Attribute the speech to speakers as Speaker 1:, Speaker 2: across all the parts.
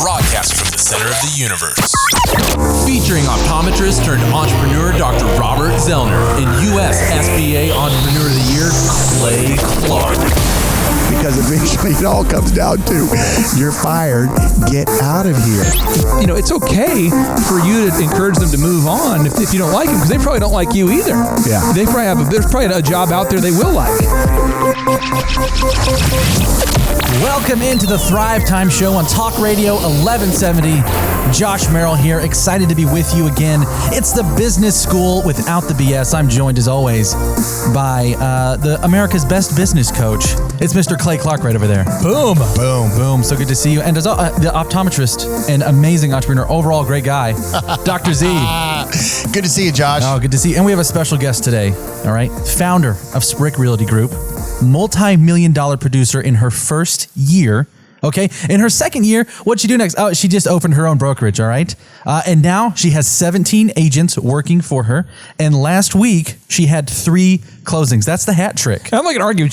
Speaker 1: broadcast from the center of the universe.
Speaker 2: Featuring optometrist turned entrepreneur Dr. Robert Zoellner and U.S. SBA Entrepreneur of the Year, Clay Clark.
Speaker 3: Because eventually it all comes down to, you're fired, get out of here.
Speaker 4: You know, it's okay for you to encourage them to move on if you don't like them, because they probably don't like you either.
Speaker 3: Yeah.
Speaker 4: They probably there's probably a job out there they will like.
Speaker 5: Welcome into the Thrive Time Show on Talk Radio 1170. Josh Merrill here, excited to be with you again. It's the business school without the BS. I'm joined as always by the America's best business coach. It's Mr. Clay Clark right over there.
Speaker 4: Boom.
Speaker 3: Boom.
Speaker 5: Boom. So good to see you. And as the optometrist and amazing entrepreneur, overall great guy, Dr. Z.
Speaker 3: Good to see you, Josh.
Speaker 5: Oh, good to see you. And we have a special guest today, all right? Founder of Sprick Realty Group, multi-million-dollar producer in her first year. Okay. In her second year, what'd she do next? Oh, she just opened her own brokerage. All right. And now she has 17 agents working for her. And last week she had 3 closings. That's the hat trick.
Speaker 4: I'm not going to argue.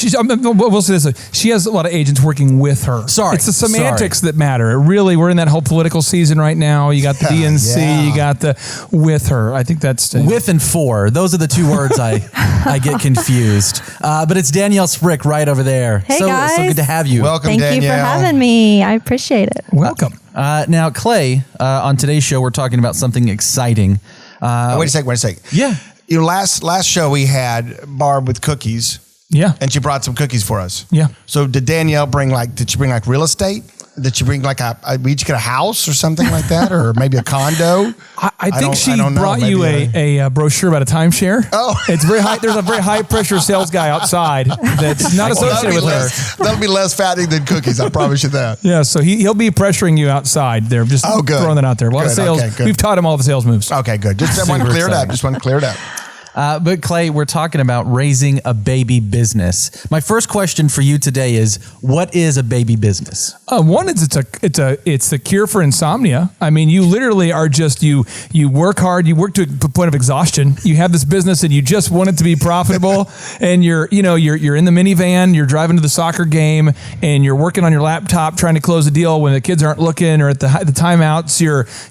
Speaker 4: We'll say this. She has a lot of agents working with her.
Speaker 5: Sorry.
Speaker 4: It's the semantics that matter. Really, we're in that whole political season right now. You got the DNC,
Speaker 3: Yeah.
Speaker 4: you got the with her. I think that's...
Speaker 5: With and for. Those are the 2 words I get confused. But it's Danielle Sprick right over there.
Speaker 6: Hey,
Speaker 5: so
Speaker 6: guys.
Speaker 5: good to have you.
Speaker 3: Welcome,
Speaker 6: Thank
Speaker 3: Danielle.
Speaker 6: you for having me. I appreciate it.
Speaker 4: Welcome.
Speaker 5: Now, Clay, on today's show, we're talking about something exciting.
Speaker 3: Wait a second.
Speaker 5: Yeah.
Speaker 3: You know, last show we had Barb with cookies,
Speaker 4: Yeah.
Speaker 3: and she brought some cookies for us.
Speaker 4: Yeah.
Speaker 3: So did Danielle did she bring real estate? Did she bring we each get a house or something like that, or maybe a condo?
Speaker 4: I think she
Speaker 3: don't know.
Speaker 4: brought you
Speaker 3: Maybe
Speaker 4: a brochure about a timeshare.
Speaker 3: Oh.
Speaker 4: It's very high. There's a very high pressure sales guy outside that's not associated with her.
Speaker 3: That'll be less fattening than cookies. I promise you that.
Speaker 4: Yeah, so he'll be pressuring you outside there. Just
Speaker 3: Good.
Speaker 4: throwing that out there. A lot of
Speaker 3: Good.
Speaker 4: sales.
Speaker 3: Okay, good.
Speaker 4: We've taught him all the sales moves.
Speaker 3: Okay, good. Just want to clear it up.
Speaker 5: But Clay, we're talking about raising a baby business. My first question for you today is, what is a baby business?
Speaker 4: One is it's the cure for insomnia. I mean, you literally are just you work hard, you work to a point of exhaustion. You have this business and you just want it to be profitable, and you're in the minivan, you're driving to the soccer game, and you're working on your laptop trying to close a deal when the kids aren't looking, or at the timeouts.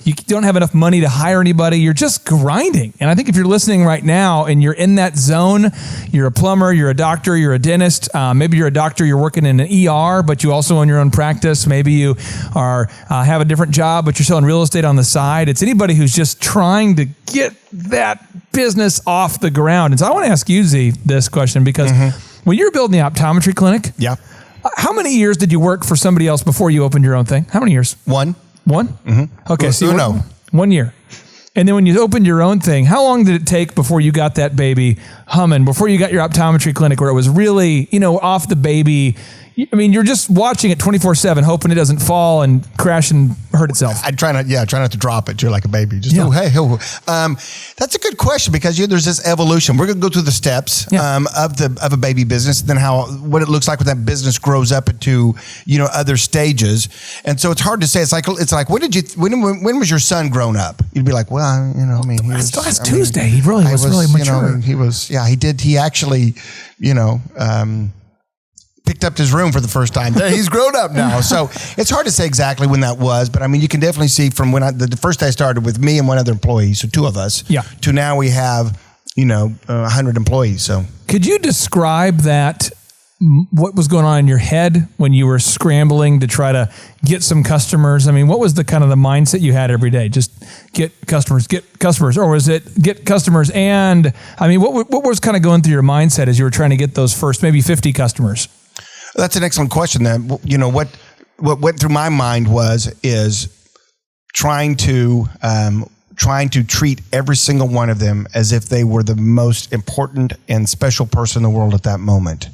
Speaker 4: You don't have enough money to hire anybody. You're just grinding. And I think if you're listening right now and you're in that zone, you're a plumber, you're a doctor, you're a dentist, maybe you're a doctor, you're working in an ER, but you also own your own practice. Maybe you are have a different job, but you're selling real estate on the side. It's anybody who's just trying to get that business off the ground. And so I want to ask you, Z, this question, because when you're building the optometry clinic,
Speaker 3: Yeah.
Speaker 4: how many years did you work for somebody else before you opened your own thing? How many years?
Speaker 3: One.
Speaker 4: Mm-hmm. Okay, so
Speaker 3: Uno.
Speaker 4: 1 year. And then when you opened your own thing, how long did it take before you got that baby humming, before you got your optometry clinic where it was really, off the baby? I mean, you're just watching it 24/7, hoping it doesn't fall and crash and hurt itself.
Speaker 3: I try not to drop it. You're like a baby. Just,
Speaker 4: Yeah.
Speaker 3: That's a good question, because there's this evolution. We're going to go through the steps of a baby business, and then what it looks like when that business grows up into, other stages. And so it's hard to say. It's like, when was your son grown up? You'd be like, well, he was,
Speaker 4: last Tuesday. He really was really mature.
Speaker 3: He actually, picked up his room for the first time. He's grown up now. So it's hard to say exactly when that was, but I mean, you can definitely see from when the first day I started with me and one other employee, so 2 of us, to now we have, 100 employees. So
Speaker 4: could you describe that, what was going on in your head when you were scrambling to try to get some customers? I mean, what was the kind of the mindset you had every day? Just get customers, or was it get customers? And I mean, what was kind of going through your mindset as you were trying to get those first maybe 50 customers?
Speaker 3: That's an excellent question. Then, what went through my mind is trying to treat every single one of them as if they were the most important and special person in the world at that moment.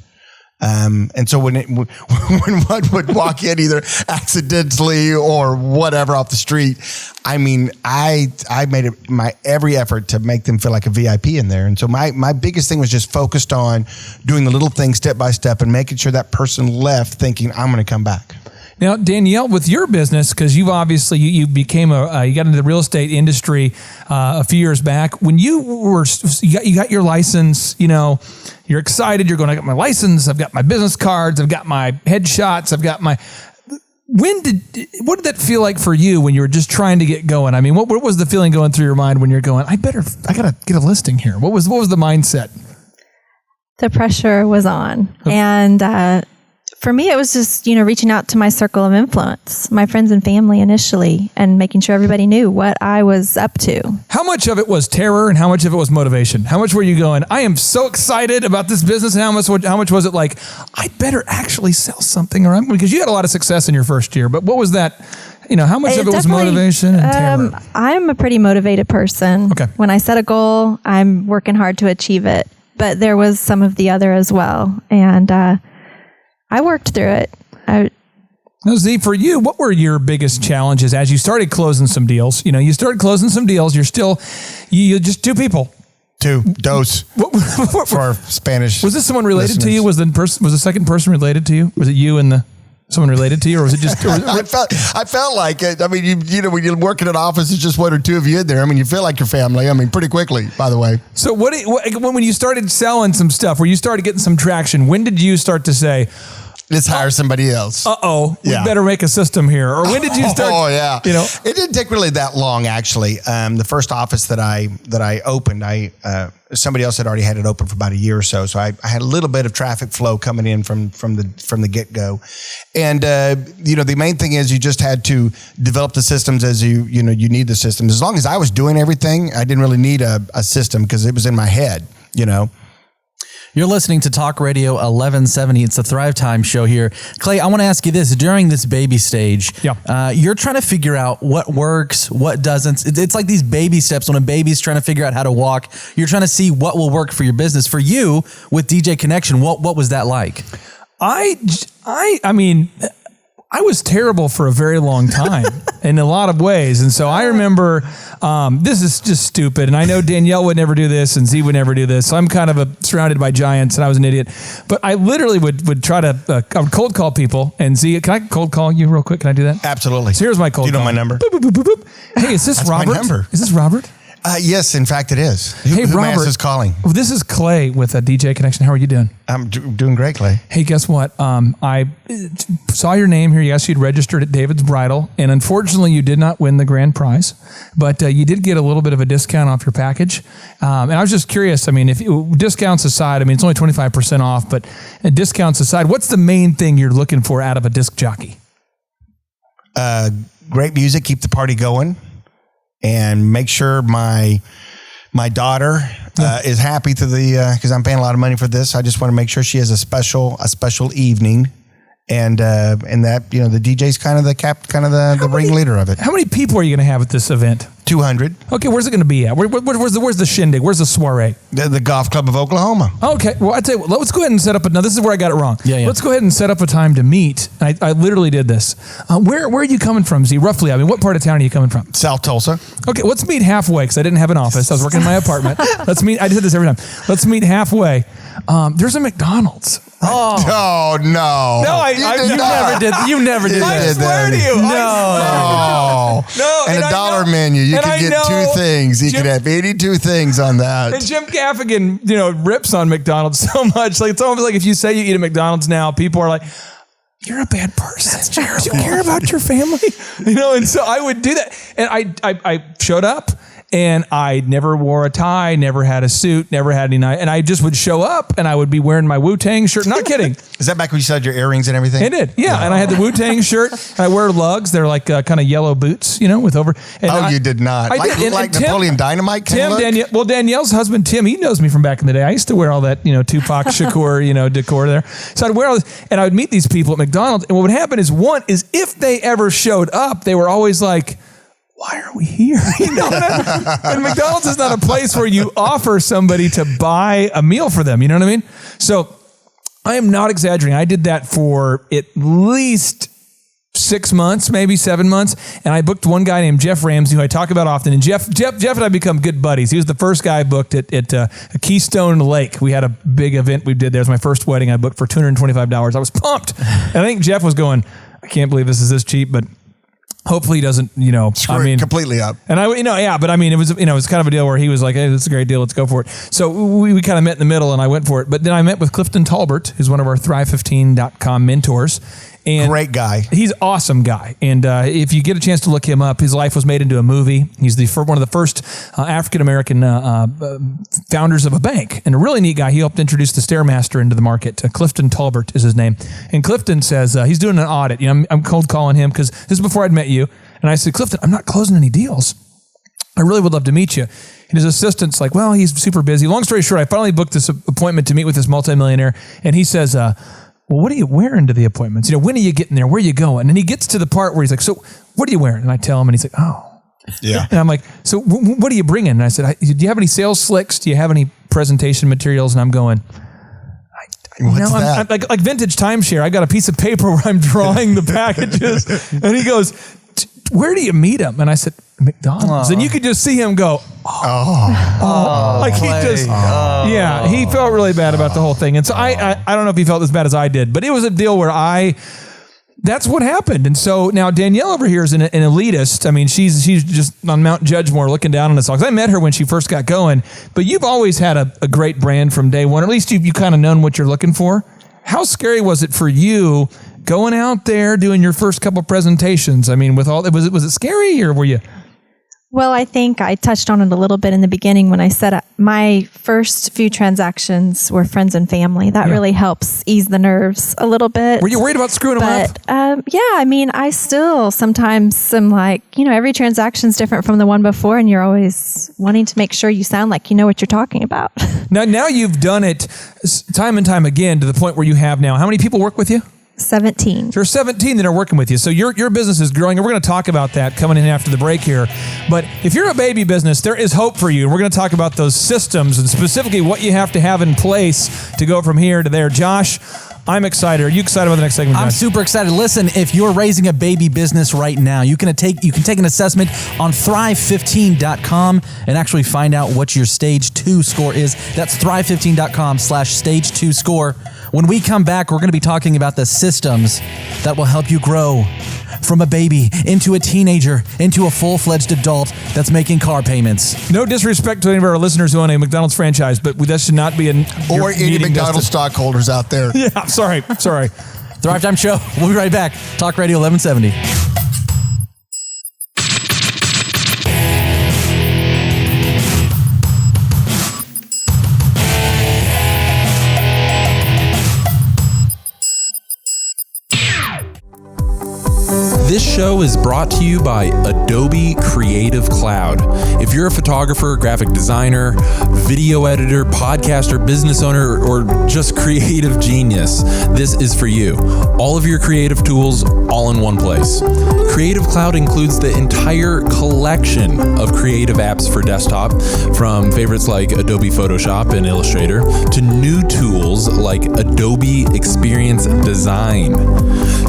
Speaker 3: And so when one would walk in either accidentally or whatever off the street, I mean, I made it my every effort to make them feel like a VIP in there. And so my biggest thing was just focused on doing the little things step by step and making sure that person left thinking, I'm going to come back.
Speaker 4: Now, Danielle, with your business, because you've obviously you became you got into the real estate industry a few years back. When you got your license, you're excited. You're going, I got my license. I've got my business cards. I've got my headshots. I've got my. what did that feel like for you when you were just trying to get going? I mean, what was the feeling going through your mind when you're going, I gotta get a listing here? What was the mindset?
Speaker 6: The pressure was on. And for me, it was just, reaching out to my circle of influence, my friends and family initially, and making sure everybody knew what I was up to.
Speaker 4: How much of it was terror and how much of it was motivation? How much were you going, I am so excited about this business, and how much was it like, I better actually sell something, or because you had a lot of success in your first year, but what was that, how much of it was motivation and terror?
Speaker 6: I'm a pretty motivated person.
Speaker 4: Okay.
Speaker 6: When I set a goal, I'm working hard to achieve it, but there was some of the other as well. And I worked through it.
Speaker 4: Now, Z, for you, what were your biggest challenges as you started closing some deals? You started closing some deals. You're just two people.
Speaker 3: Dos. For our Spanish.
Speaker 4: Was this someone related
Speaker 3: listeners.
Speaker 4: to you? Was the second person related to you? Was it you and someone related to you, or was it just?
Speaker 3: I felt like it. I mean, when you work in an office, it's just one or two of you in there. I mean, you feel like your family. I mean, pretty quickly, by the way.
Speaker 4: So when you started selling some stuff, where you started getting some traction, when did you start to say,
Speaker 3: let's hire somebody else?
Speaker 4: We better make a system here? Or when did you start?
Speaker 3: Oh yeah. It didn't take really that long, actually. The first office that I opened, somebody else had already had it open for about a year or so. So I had a little bit of traffic flow coming in from the get go, and the main thing is you just had to develop the systems as you need the systems. As long as I was doing everything, I didn't really need a system because it was in my head.
Speaker 5: You're listening to Talk Radio 1170. It's the Thrive Time show here. Clay, I want to ask you this. During this baby stage, you're trying to figure out what works, what doesn't. It's like these baby steps when a baby's trying to figure out how to walk. You're trying to see what will work for your business. For you, with DJ Connection, what was that like?
Speaker 4: I mean, I was terrible for a very long time in a lot of ways. And so I remember, this is just stupid. And I know Danielle would never do this and Z would never do this. So I'm kind of surrounded by giants and I was an idiot. But I literally would try to I would cold call people. And Z, can I cold call you real quick? Can I do that?
Speaker 3: Absolutely.
Speaker 4: So here's my cold call.
Speaker 3: Do you know my number?
Speaker 4: Boop, boop, boop, boop, boop. Hey, is this
Speaker 3: That's
Speaker 4: Robert?
Speaker 3: my number.
Speaker 4: Is this Robert?
Speaker 3: Yes, in fact, it is.
Speaker 4: Hey,
Speaker 3: who
Speaker 4: Robert
Speaker 3: is calling?
Speaker 4: This is Clay with a DJ Connection. How are you doing?
Speaker 3: I'm doing great, Clay.
Speaker 4: Hey, guess what? I saw your name here. Yes, you'd registered at David's Bridal, and unfortunately, you did not win the grand prize, but you did get a little bit of a discount off your package. And I was just curious. I mean, if discounts aside, I mean, it's only 25% off, but discounts aside, what's the main thing you're looking for out of a disc jockey?
Speaker 3: Great music, keep the party going, and make sure my daughter is happy to because I'm paying a lot of money for this. I just want to make sure she has a special evening, and that the DJ's kind of the ringleader of it.
Speaker 4: How many people are you going to have at this event?
Speaker 3: 200.
Speaker 4: Okay, where's it going to be at? Where's the shindig? Where's the soiree?
Speaker 3: The Golf Club of Oklahoma.
Speaker 4: Okay, well, I tell you what, let's go ahead and set up now this is where I got it wrong.
Speaker 5: Yeah.
Speaker 4: Let's go ahead and set up a time to meet. I literally did this. Where are you coming from, Z? Roughly, I mean, what part of town are you coming from?
Speaker 3: South Tulsa.
Speaker 4: Okay, let's meet halfway because I didn't have an office. I was working in my apartment. Let's meet. I did this every time. Let's meet halfway. There's a McDonald's.
Speaker 3: Oh no!
Speaker 4: No, you never did that. I swear to you. No.
Speaker 3: And a dollar menu. You can get two things. You can have 82 things on that.
Speaker 4: And Jim Gaffigan, rips on McDonald's so much. Like it's almost like if you say you eat at McDonald's now, people are like, "You're a bad person. That's terrible. Do you care about your family?" And so I would do that. And I showed up. And I never wore a tie, never had a suit, never had any night. And I just would show up and I would be wearing my Wu-Tang shirt. Not kidding.
Speaker 3: Is that back when you still had your earrings and everything?
Speaker 4: I did. Yeah. And I had the Wu-Tang shirt. And I wear lugs. They're like kind of yellow boots, with over. And
Speaker 3: you did not.
Speaker 4: I did.
Speaker 3: Like
Speaker 4: Tim,
Speaker 3: Napoleon Dynamite kind of look?
Speaker 4: Danielle's husband, Tim, he knows me from back in the day. I used to wear all that, Tupac Shakur, decor there. So I'd wear all this and I would meet these people at McDonald's. And what would happen is if they ever showed up, they were always like, why are we here? And McDonald's is not a place where you offer somebody to buy a meal for them. You know what I mean? So I am not exaggerating. I did that for at least 6 months, maybe 7 months. And I booked one guy named Jeff Ramsey, who I talk about often. And Jeff and I become good buddies. He was the first guy I booked at a Keystone Lake. We had a big event we did there. It was my first wedding. I booked for $225. I was pumped. And I think Jeff was going, I can't believe this is this cheap, but hopefully he doesn't,
Speaker 3: completely up.
Speaker 4: And but I mean, it was kind of a deal where he was like, hey, this is a great deal. Let's go for it. So we kind of met in the middle and I went for it. But then I met with Clifton Talbert, who's one of our Thrive15.com mentors. And
Speaker 3: great guy.
Speaker 4: He's an awesome guy. And if you get a chance to look him up, his life was made into a movie. He's one of the first African-American founders of a bank, and a really neat guy. He helped introduce the Stairmaster into the market. Clifton Talbert is his name. And Clifton says he's doing an audit. I'm cold calling him because this is before I'd met you. And I said, Clifton, I'm not closing any deals. I really would love to meet you. And his assistant's like, well, he's super busy. Long story short, I finally booked this appointment to meet with this multimillionaire. And he says, well, what are you wearing to the appointments? When are you getting there? Where are you going? And he gets to the part where he's like, so what are you wearing? And I tell him, and he's like, oh.
Speaker 3: Yeah.
Speaker 4: And I'm like, so what are you bringing? And I said, do you have any sales slicks? Do you have any presentation materials? And I'm going,
Speaker 3: What's that?
Speaker 4: I'm like vintage timeshare. I got a piece of paper where I'm drawing the packages. And he goes, where do you meet him? And I said, McDonald's. And you could just see him go, like he just, yeah, he felt really bad about the whole thing. And so I don't know if he felt as bad as I did, but it was a deal where that's what happened. And so now Danielle over here is an elitist. I mean, she's just on Mount Judgemore looking down on us all. 'Cause I met her when she first got going, but you've always had a great brand from day one. At least you kind of known what you're looking for. How scary was it for you going out there doing your first couple presentations? I mean, with all was it scary, or were you?
Speaker 6: Well, I think I touched on it a little bit in the beginning when I said my first few transactions were friends and family. That really helps ease the nerves a little bit.
Speaker 4: Were you worried about screwing them up?
Speaker 6: Yeah, I mean, I still sometimes am like, every transaction's different from the one before, and you're always wanting to make sure you sound like you know what you're talking about.
Speaker 4: Now you've done it time and time again to the point where you have now. How many people work with you?
Speaker 6: 17.
Speaker 4: There's 17 that are working with you. So your business is growing, and we're going to talk about that coming in after the break here. But if you're a baby business, there is hope for you. And we're going to talk about those systems and specifically what you have to have in place to go from here to there. Josh, I'm excited. Are you excited about the next segment, Josh?
Speaker 5: I'm super excited. Listen, if you're raising a baby business right now, you can take an assessment on thrive15.com and actually find out what your stage 2 score is. That's thrive15.com/stage 2 score. When we come back, we're going to be talking about the systems that will help you grow from a baby into a teenager into a full-fledged adult that's making car payments.
Speaker 4: No disrespect to any of our listeners who own a McDonald's franchise, but that should not be
Speaker 3: or any McDonald's stockholders out there.
Speaker 4: Yeah, sorry.
Speaker 5: Thrive Time Show. We'll be right back. Talk Radio 1170.
Speaker 2: This show is brought to you by Adobe Creative Cloud. If you're a photographer, graphic designer, video editor, podcaster, business owner, or just creative genius, this is for you. All of your creative tools, all in one place. Creative Cloud includes the entire collection of creative apps for desktop, from favorites like Adobe Photoshop and Illustrator to new tools like Adobe Experience Design.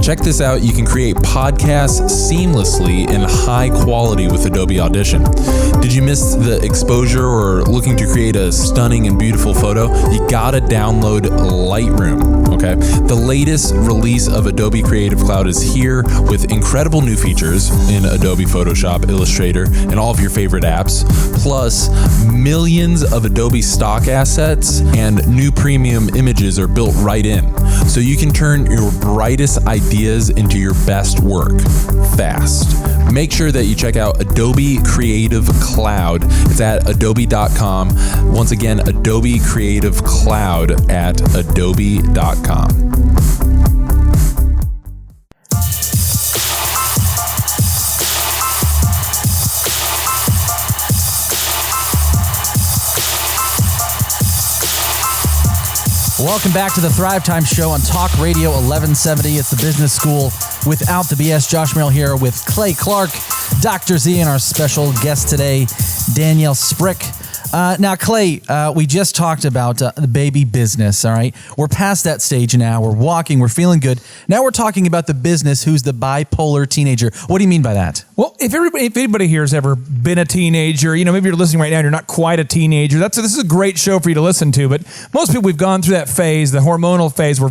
Speaker 2: Check this out. You can create podcasts seamlessly in high quality with Adobe Audition. Did you miss the exposure or looking to create a stunning and beautiful photo? You gotta download Lightroom, okay? The latest release of Adobe Creative Cloud is here with incredible new features in Adobe Photoshop, Illustrator, and all of your favorite apps, plus millions of Adobe stock assets and new premium images are built right in. So you can turn your brightest ideas into your best work fast. Make sure that you check out Adobe Creative Cloud. It's at adobe.com. Once again, Adobe Creative Cloud at adobe.com.
Speaker 5: Welcome back to the Thrive Time Show on Talk Radio 1170. It's the business school without the BS. Josh Merrill here with Clay Clark, Dr. Z, and our special guest today, Danielle Sprick. Now, Clay, we just talked about the baby business, all right? We're past that stage now. We're walking. We're feeling good. Now we're talking about the business who's the bipolar teenager. What do you mean by that?
Speaker 4: Well, if anybody here has ever been a teenager, maybe you're listening right now and you're not quite a teenager, this is a great show for you to listen to. But most people, we've gone through that phase, the hormonal phase, where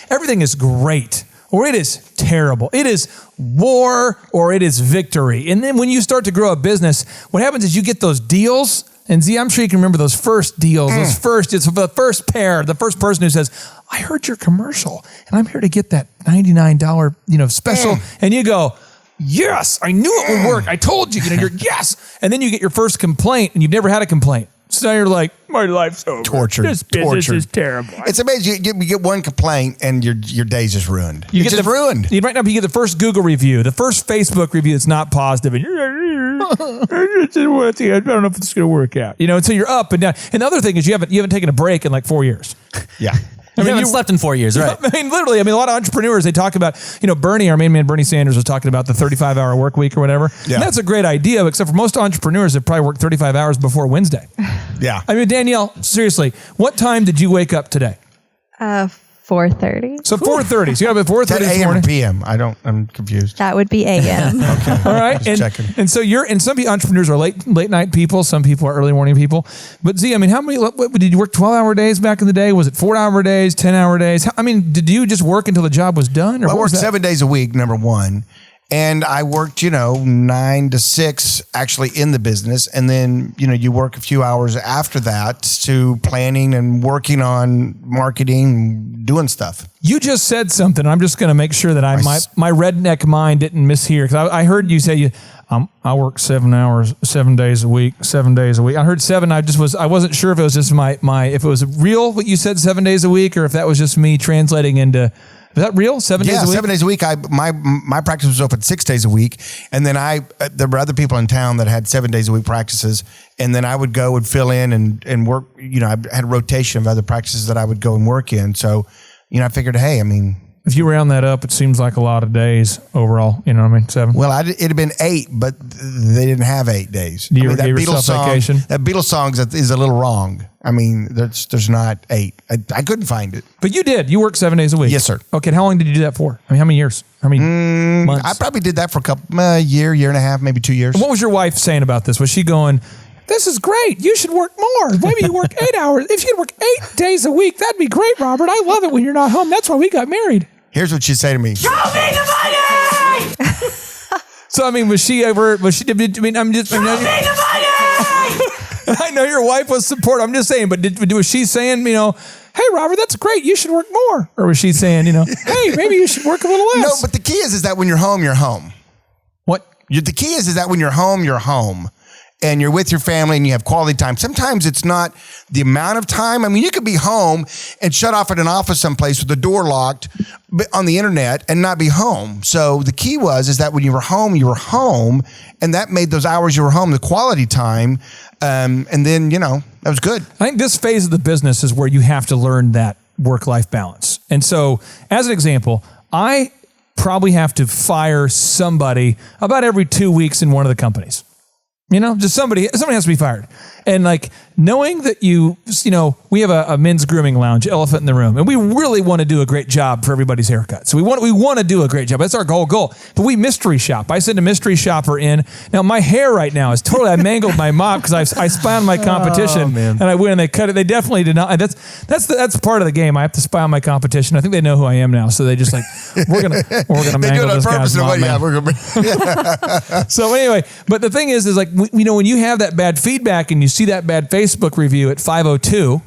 Speaker 4: everything is great. Or it is terrible. It is war or it is victory. And then when you start to grow a business, what happens is you get those deals. And Z, I'm sure you can remember those first deals, it's the first pair, the first person who says, I heard your commercial and I'm here to get that $99, special. And you go, yes, I knew it would work. I told you, you're yes. And then you get your first complaint and you've never had a complaint. So now you're like, my life's over.
Speaker 3: Tortured.
Speaker 4: This business is terrible.
Speaker 3: It's amazing. You get one complaint and your day's just ruined. It's just ruined.
Speaker 4: Right now, you get the first Google review, the first Facebook review that's not positive, and I don't know if it's going to work out. So you're up and down. And the other thing is you haven't taken a break in like 4 years.
Speaker 3: Yeah.
Speaker 5: You haven't slept in 4 years, right?
Speaker 4: Literally, a lot of entrepreneurs, they talk about, Bernie, our main man, Bernie Sanders was talking about the 35-hour work week or whatever. Yeah. And that's a great idea, except for most entrepreneurs that probably work 35 hours before Wednesday.
Speaker 3: Yeah.
Speaker 4: Danielle, seriously, what time did you wake up today?
Speaker 6: 4:30.
Speaker 4: So 4:30. So you got up at 4:30 this
Speaker 3: AM
Speaker 4: morning.
Speaker 3: or PM? I'm confused.
Speaker 6: That would be AM.
Speaker 3: Okay.
Speaker 4: All right.
Speaker 3: Just checking.
Speaker 4: And so some entrepreneurs are late night people. Some people are early morning people. But Z, how many, did you work 12-hour days back in the day? Was it 4-hour days, 10-hour days? Did you just work until the job was done? Or
Speaker 3: I worked 7 days a week, number one. And I worked, 9 to 6 actually in the business. And then, you work a few hours after that to planning and working on marketing, doing stuff.
Speaker 4: You just said something. I'm just going to make sure that my redneck mind didn't mishear. Because I heard you say, I work 7 hours, 7 days a week, 7 days a week. I heard 7. I wasn't sure if it was just if it was real what you said 7 days a week, or if that was just me translating into. Is that real? 7 days a week? Yeah,
Speaker 3: 7 days a week. My practice was open 6 days a week. And then there were other people in town that had 7 days a week practices. And then I would go and fill in and work. I had a rotation of other practices that I would go and work in. So, I figured, hey,
Speaker 4: if you round that up, it seems like a lot of days overall. 7.
Speaker 3: Well, it had been 8, but they didn't have 8 days.
Speaker 4: Do you ever give yourself vacation?
Speaker 3: That Beatles song is a little wrong. There's not 8. I couldn't find it.
Speaker 4: But you did. You worked 7 days a week.
Speaker 3: Yes, sir.
Speaker 4: Okay. How long did you do that for? How many years? How many months?
Speaker 3: I probably did that for a couple, year and a half, maybe 2 years.
Speaker 4: And what was your wife saying about this? Was she going, this is great. You should work more. Maybe you work 8 hours. If you could work 8 days a week, that'd be great, Robert. I love it when you're not home. That's why we got married.
Speaker 3: Here's what she'd say to me.
Speaker 7: Show me the money!
Speaker 4: So, was she ever, I'm just,
Speaker 7: Show me the money!
Speaker 4: I know your wife was supportive. I'm just saying, but was she saying, hey, Robert, that's great. You should work more? Or was she saying, hey, maybe you should work a little less?
Speaker 3: No, but the key is that when you're home, you're home.
Speaker 4: What?
Speaker 3: The key is that when you're home, you're home. And you're with your family and you have quality time. Sometimes it's not the amount of time. You could be home and shut off at an office someplace with the door locked on the internet and not be home. So the key is that when you were home, and that made those hours you were home the quality time. And then, that was good.
Speaker 4: I think this phase of the business is where you have to learn that work-life balance. And so, as an example, I probably have to fire somebody about every 2 weeks in one of the companies. Just somebody has to be fired. And knowing that we have a men's grooming lounge, elephant in the room, and we really want to do a great job for everybody's haircut. So we want to do a great job. That's our whole goal. But we mystery shop. I send a mystery shopper in. Now my hair right now is totally, I mangled my mop because I spy on my competition and I win and they cut it. They definitely did not. That's part of the game. I have to spy on my competition. I think they know who I am now. So they just we're gonna mangle this guy's mop, man. So anyway, but the thing is when you have that bad feedback and you see that bad Facebook review at 5:02,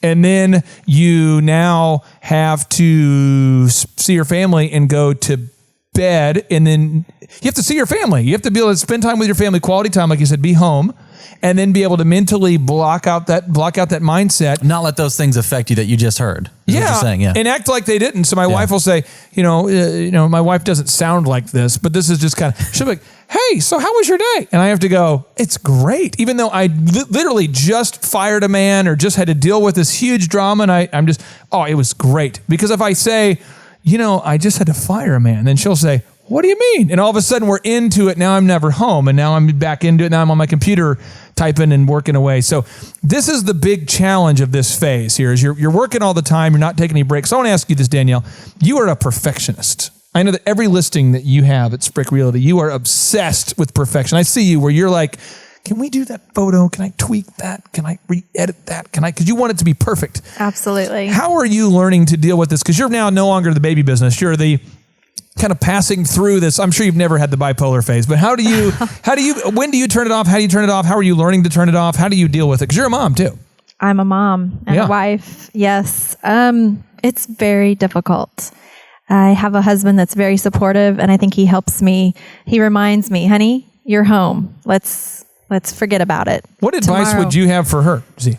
Speaker 4: and then you now have to see your family and go to bed, and then you have to see your family. You have to be able to spend time with your family, quality time, like you said, be home, and then be able to mentally block out that mindset.
Speaker 5: Not let those things affect you that you just heard. Is what you're saying,
Speaker 4: and act like they didn't. So my wife will say, my wife doesn't sound like this, but this is just kind of, she'll be like, hey, so how was your day? And I have to go, it's great. Even though I literally just fired a man or just had to deal with this huge drama, and I'm just, it was great. Because if I say, I just had to fire a man, then she'll say, what do you mean? And all of a sudden we're into it. Now I'm never home. And now I'm back into it. Now I'm on my computer typing and working away. So this is the big challenge of this phase here is you're working all the time. You're not taking any breaks. So I want to ask you this, Danielle. You are a perfectionist. I know that every listing that you have at Sprick Realty, you are obsessed with perfection. I see you where you're like, can we do that photo? Can I tweak that? Can I re-edit that? Because you want it to be perfect.
Speaker 6: Absolutely.
Speaker 4: How are you learning to deal with this? Because you're now no longer the baby business. You're the kind of passing through this. I'm sure you've never had the bipolar phase, but when do you turn it off? How do you turn it off? How are you learning to turn it off? How do you deal with it? Because you're a mom too.
Speaker 6: I'm a mom and a wife. Yes. It's very difficult. I have a husband that's very supportive, and I think he helps me. He reminds me, honey, you're home. Let's forget about it.
Speaker 4: What advice
Speaker 6: Tomorrow.
Speaker 4: would you have for her, Z?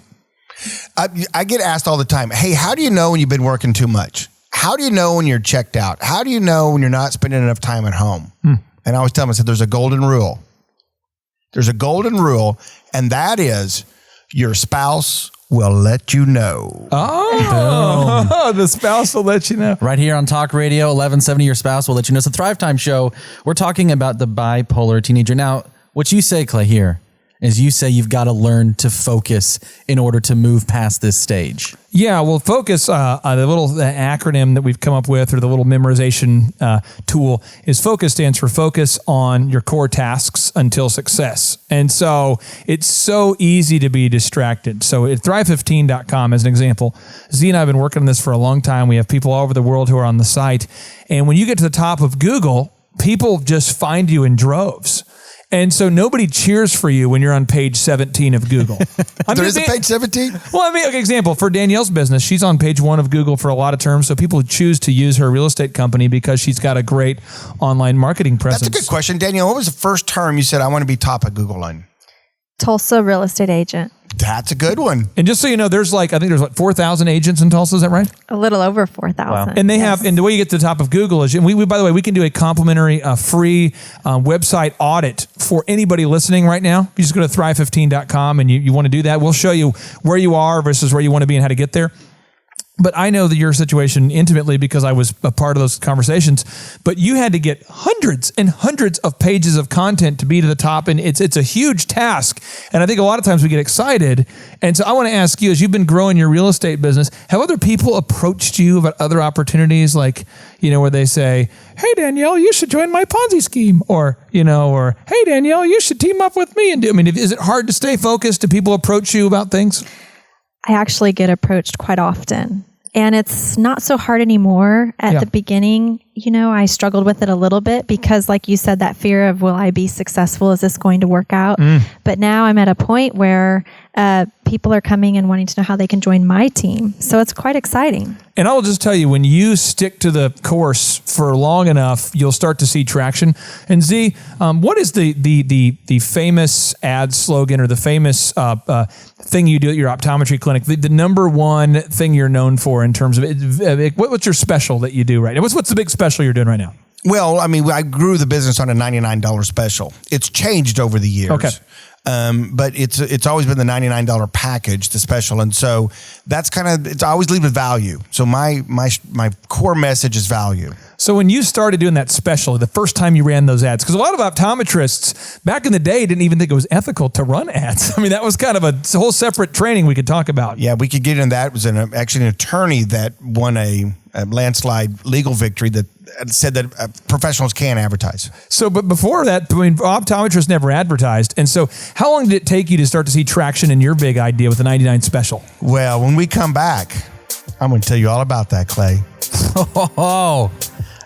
Speaker 3: I get asked all the time, hey, how do you know when you've been working too much? How do you know when you're checked out? How do you know when you're not spending enough time at home? And I always tell them, I said, there's a golden rule. There's a golden rule, and that is your spouse will let you know.
Speaker 4: Oh, the spouse will let you know.
Speaker 5: Right here on Talk Radio 1170, your spouse will let you know. It's the Thrive Time Show. We're talking about the bipolar teenager. Now, what you say, Clay, here is you say you've got to learn to focus in order to move past this stage.
Speaker 4: Yeah, well, focus, the little acronym that we've come up with, or the little memorization tool, is FOCUS stands for focus on your core tasks until success. And so it's so easy to be distracted. So at thrive15.com, as an example, Z and I have been working on this for a long time. We have people all over the world who are on the site. And when you get to the top of Google, people just find you in droves. And so nobody cheers for you when you're on page 17 of Google.
Speaker 3: There is a page 17?
Speaker 4: Well, I mean, okay, example, for Danielle's business, she's on page 1 of Google for a lot of terms. So people choose to use her real estate company because she's got a great online marketing presence.
Speaker 3: That's a good question. Danielle, what was the first term you said, I want to be top of Google on?
Speaker 6: Tulsa real estate agent.
Speaker 3: That's a good one.
Speaker 4: And just so you know, there's I think there's 4,000 agents in Tulsa. Is that right?
Speaker 6: A little over 4,000.
Speaker 4: And they have, and the way you get to the top of Google is, and we by the way, we can do a complimentary free website audit for anybody listening right now. You just go to thrive15.com and you want to do that. We'll show you where you are versus where you want to be and how to get there. But I know that your situation intimately because I was a part of those conversations. But you had to get hundreds and hundreds of pages of content to be to the top, and it's a huge task. And I think a lot of times we get excited. And so I want to ask you, as you've been growing your real estate business, have other people approached you about other opportunities, like, you know, where they say, "Hey Danielle, you should join my Ponzi scheme," or "Hey Danielle, you should team up with me"? And is it hard to stay focused? Do people approach you about things?
Speaker 6: I actually get approached quite often, and it's not so hard anymore. At the beginning, I struggled with it a little bit because, like you said, that fear of, will I be successful? Is this going to work out? But now I'm at a point where people are coming and wanting to know how they can join my team. So it's quite exciting.
Speaker 4: And I will just tell you, when you stick to the course for long enough, you'll start to see traction. And Z, what is the famous ad slogan or the famous thing you do at your optometry clinic? The number one thing you're known for in terms of it, what's your special that you do right now? What's the big special you're doing right now?
Speaker 3: Well, I mean, I grew the business on a $99 special. It's changed over the years.
Speaker 4: Okay.
Speaker 3: But it's always been the $99 package, the special. And so that's it's always lead with value. So my core message is value.
Speaker 4: So when you started doing that special, the first time you ran those ads, because a lot of optometrists back in the day didn't even think it was ethical to run ads. I mean, that was kind of a whole separate training we could talk about.
Speaker 3: Yeah, we could get into that. It was actually an attorney that won a landslide legal victory that said that professionals can't advertise. So,
Speaker 4: but before that, optometrists never advertised. And so how long did it take you to start to see traction in your big idea with the 99 special?
Speaker 3: Well, when we come back, I'm going to tell you all about that, Clay.
Speaker 5: Oh,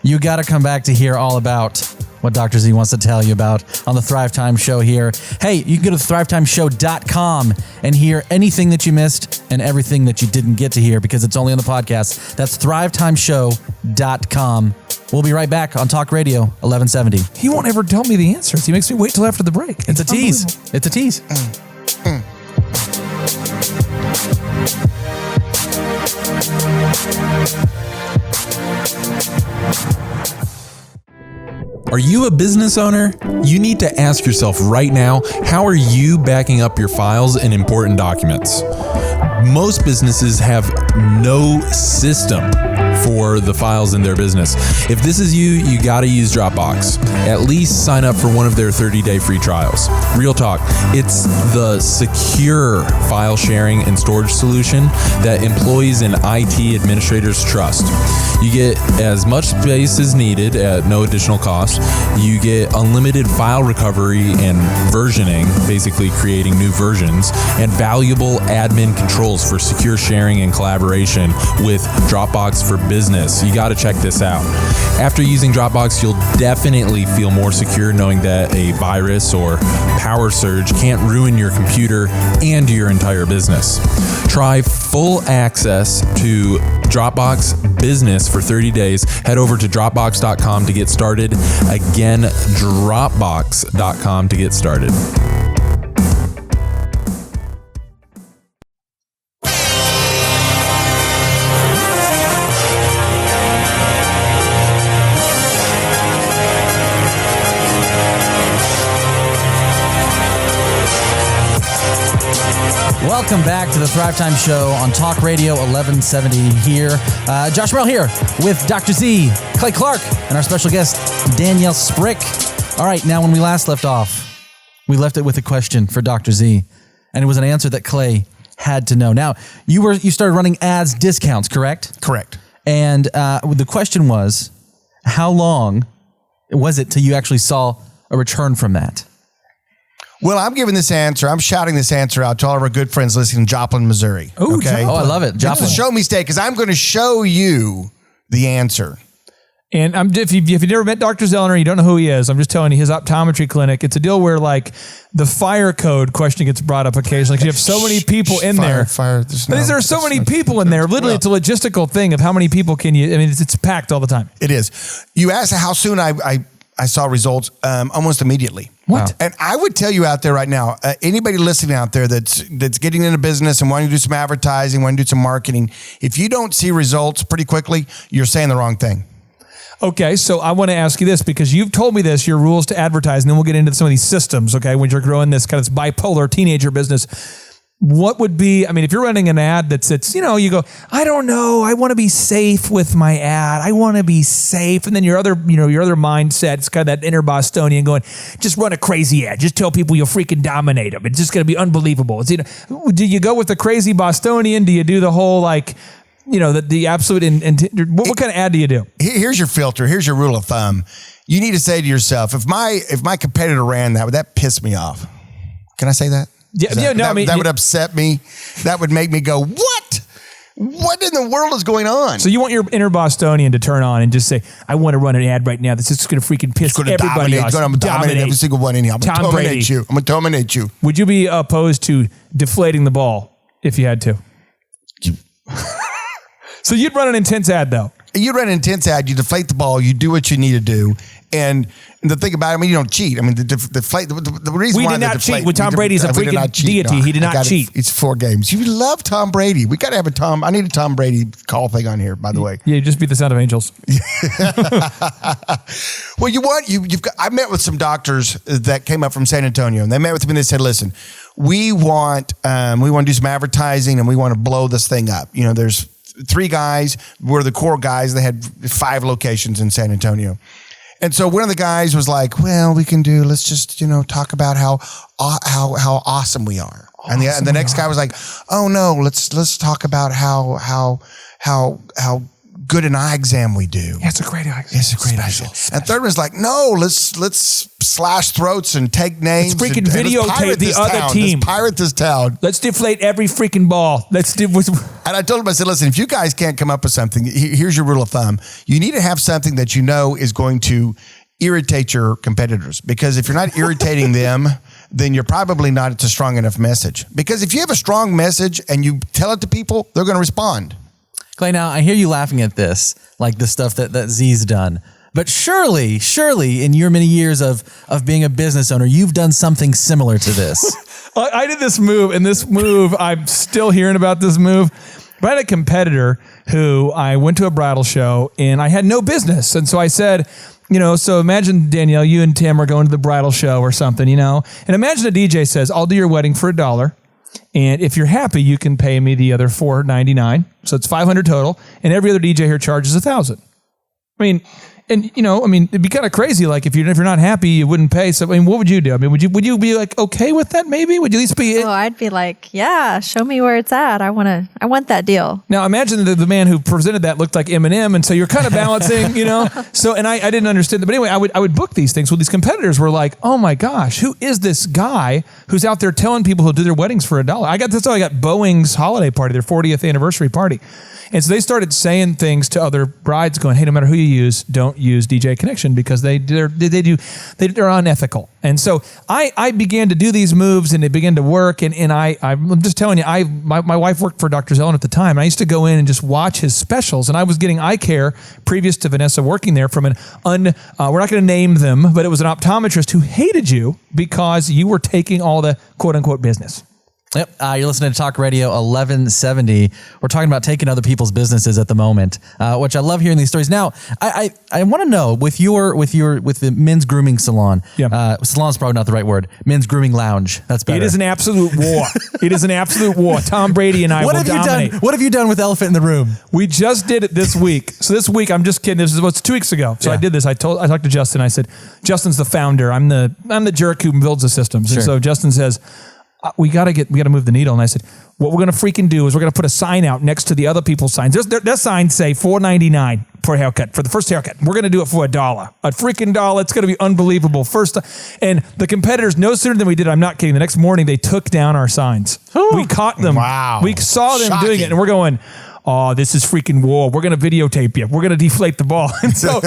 Speaker 5: you got to come back to hear all about what Dr. Z wants to tell you about on the Thrive Time Show here. Hey, you can go to thrivetimeshow.com and hear anything that you missed and everything that you didn't get to hear because it's only on the podcast. That's thrivetimeshow.com. We'll be right back on Talk Radio 1170.
Speaker 4: He won't ever tell me the answers. He makes me wait till after the break.
Speaker 5: It's a tease. It's a tease.
Speaker 2: Are you a business owner? You need to ask yourself right now, how are you backing up your files and important documents? Most businesses have no system for the files in their business. If this is you, you got to use Dropbox. At least sign up for one of their 30-day free trials. Real talk, it's the secure file sharing and storage solution that employees and IT administrators trust. You get as much space as needed at no additional cost. You get unlimited file recovery and versioning, basically creating new versions, and valuable admin controls for secure sharing and collaboration with Dropbox for business. You got to check this out. After using Dropbox, you'll definitely feel more secure knowing that a virus or power surge can't ruin your computer and your entire business. Try full access to Dropbox Business for 30 days. Head over to Dropbox.com to get started. Again, Dropbox.com to get started.
Speaker 5: Welcome back to the Thrive Time Show on Talk Radio 1170 here. Josh Merrill here with Dr. Z, Clay Clark, and our special guest, Danielle Sprick. All right, now when we last left off, we left it with a question for Dr. Z, and it was an answer that Clay had to know. Now, you started running ads discounts, correct?
Speaker 3: Correct.
Speaker 5: And the question was, how long was it till you actually saw a return from that?
Speaker 3: Well, I'm giving this answer. I'm shouting this answer out to all of our good friends listening in Joplin, Missouri.
Speaker 4: Ooh,
Speaker 3: okay.
Speaker 5: Oh, I love it.
Speaker 3: It's a
Speaker 5: Joplin.
Speaker 3: show me state because I'm going to show you the answer.
Speaker 4: And if you've never met Dr. Zoellner, you don't know who he is. I'm just telling you, his optometry clinic. It's a deal where like the fire code question gets brought up occasionally. Because you have so many people in there. There are so many people in there. Literally, it's a logistical thing of how many people can you. I mean, it's packed all the time.
Speaker 3: It is. You asked how soon I saw results almost immediately.
Speaker 4: What?
Speaker 3: And I would tell you out there right now, anybody listening out there that's getting into business and wanting to do some advertising, wanting to do some marketing, if you don't see results pretty quickly, you're saying the wrong thing.
Speaker 4: Okay, so I want to ask you this because you've told me this, your rules to advertise, and then we'll get into some of these systems, okay, when you're growing this kind of bipolar teenager business. What would be, I mean, if you're running an ad that's, you go, I don't know, I want to be safe with my ad. I want to be safe. And then your other mindset, it's kind of that inner Bostonian going, just run a crazy ad. Just tell people you'll freaking dominate them. It's just going to be unbelievable. It's, do you go with the crazy Bostonian? Do you do the whole the absolute, what kind of ad do you do?
Speaker 3: Here's your filter. Here's your rule of thumb. You need to say to yourself, if my competitor ran that, would that piss me off? Can I say that? That would upset me. That would make me go, what? What in the world is going on?
Speaker 4: So you want your inner Bostonian to turn on and just say, I want to run an ad right now that's just going to freaking piss everybody off.
Speaker 3: It's going to dominate every single one in here. I'm going to dominate you. I'm going to dominate you.
Speaker 4: Would you be opposed to deflating the ball if you had to? So you'd run an intense ad though.
Speaker 3: You run an intense ad, you deflate the ball, you do what you need to do. And the thing about it, I mean, you don't cheat. I mean, the reason why
Speaker 4: we did not cheat. With Tom Brady's a freaking deity. No, he did not cheat.
Speaker 3: It's 4 games. You love Tom Brady. We got to have I need a Tom Brady call thing on here, by the way.
Speaker 4: Yeah, just beat the sound of angels.
Speaker 3: Well, I met with some doctors that came up from San Antonio, and they met with me and they said, listen, we want to do some advertising and we want to blow this thing up. There's 3 guys. We're the core guys. They had 5 locations in San Antonio. And so one of the guys was like, well, let's just, talk about how awesome we are. And the next guy was like, oh no, let's talk about how good an eye exam we do.
Speaker 4: Yeah, it's a great eye exam.
Speaker 3: It's a great eye exam. And third one's like, no, let's slash throats and take names.
Speaker 4: Let's freaking videotape the other team.
Speaker 3: Let's pirate this town.
Speaker 4: Let's deflate every freaking ball.
Speaker 3: And I told him, I said, listen, if you guys can't come up with something, here's your rule of thumb. You need to have something that is going to irritate your competitors. Because if you're not irritating them, then you're probably not, it's a strong enough message. Because if you have a strong message and you tell it to people, they're going to respond.
Speaker 5: Clay, now I hear you laughing at this, like the stuff that Z's done. But surely, in your many years of being a business owner, you've done something similar to this.
Speaker 4: I did this move, and this move, I'm still hearing about this move. But I had a competitor who I went to a bridal show, and I had no business. And so I said, so imagine, Danielle, you and Tim are going to the bridal show or something, and imagine a DJ says, I'll do your wedding for $1. And if you're happy, you can pay me the other $4.99. So it's $500 total. And every other DJ here charges $1,000. I mean, it'd be kind of crazy. Like if you're not happy, you wouldn't pay. So, what would you do? I mean, would you be like, okay with that? Maybe would you at least be?
Speaker 6: Oh, I'd be like, yeah, show me where it's at. I want that deal.
Speaker 4: Now imagine the man who presented that looked like Eminem. And so you're kind of balancing, so, and I didn't understand that. But anyway, I would book these things. Well, these competitors were like, oh my gosh, who is this guy who's out there telling people who'll do their weddings for $1? I got Boeing's holiday party, their 40th anniversary party. And so they started saying things to other brides going, hey, no matter who you use, don't use DJ Connection because they're unethical. And so I began to do these moves and it began to work. And I'm just telling you, my wife worked for Dr. Zoellner at the time. And I used to go in and just watch his specials. And I was getting eye care previous to Vanessa working there from we're not going to name them, but it was an optometrist who hated you because you were taking all the quote unquote business.
Speaker 5: Yep. You're listening to Talk Radio 1170. We're talking about taking other people's businesses at the moment, which I love hearing these stories. Now, I want to know with the men's grooming salon.
Speaker 4: Yeah.
Speaker 5: Salon's probably not the right word. Men's grooming lounge. That's better.
Speaker 4: It is an absolute war. It is an absolute war. Tom Brady and I will dominate.
Speaker 5: What have you done with Elephant in the Room?
Speaker 4: We just did it this week. So this week, I'm just kidding. This is 2 weeks ago. So I did this. I talked to Justin. I said, Justin's the founder. I'm the jerk who builds the systems.
Speaker 5: Sure.
Speaker 4: And so Justin says, we got to move the needle. And I said, what we're going to freaking do is we're going to put a sign out next to the other people's signs. Their signs say $4.99 for a haircut, for the first haircut. We're going to do it for $1. A freaking $1. It's going to be unbelievable. And the competitors, no sooner than we did, I'm not kidding, the next morning they took down our signs. We caught them.
Speaker 3: Wow.
Speaker 4: We saw them
Speaker 3: Shocking.
Speaker 4: doing it and we're going, oh, this is freaking war. We're going to videotape you. We're going to deflate the ball. And so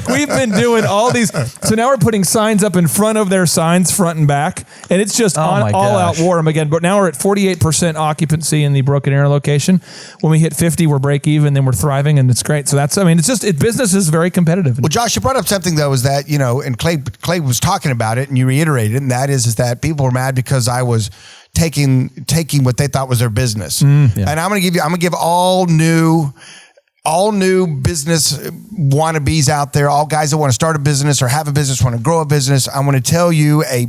Speaker 4: we've been doing all these. So now we're putting signs up in front of their signs, front and back. And it's just all out war again. But now we're at 48% occupancy in the Broken Arrow location. When we hit 50, we're break even, then we're thriving and it's great. So business is very competitive.
Speaker 3: Well, Josh, you brought up something though, is that, and Clay was talking about it and you reiterated it, and that is that people were mad because I was taking what they thought was their business. And I'm going to give all new business wannabes out there, all guys that want to start a business or have a business, want to grow a business. I want to tell you a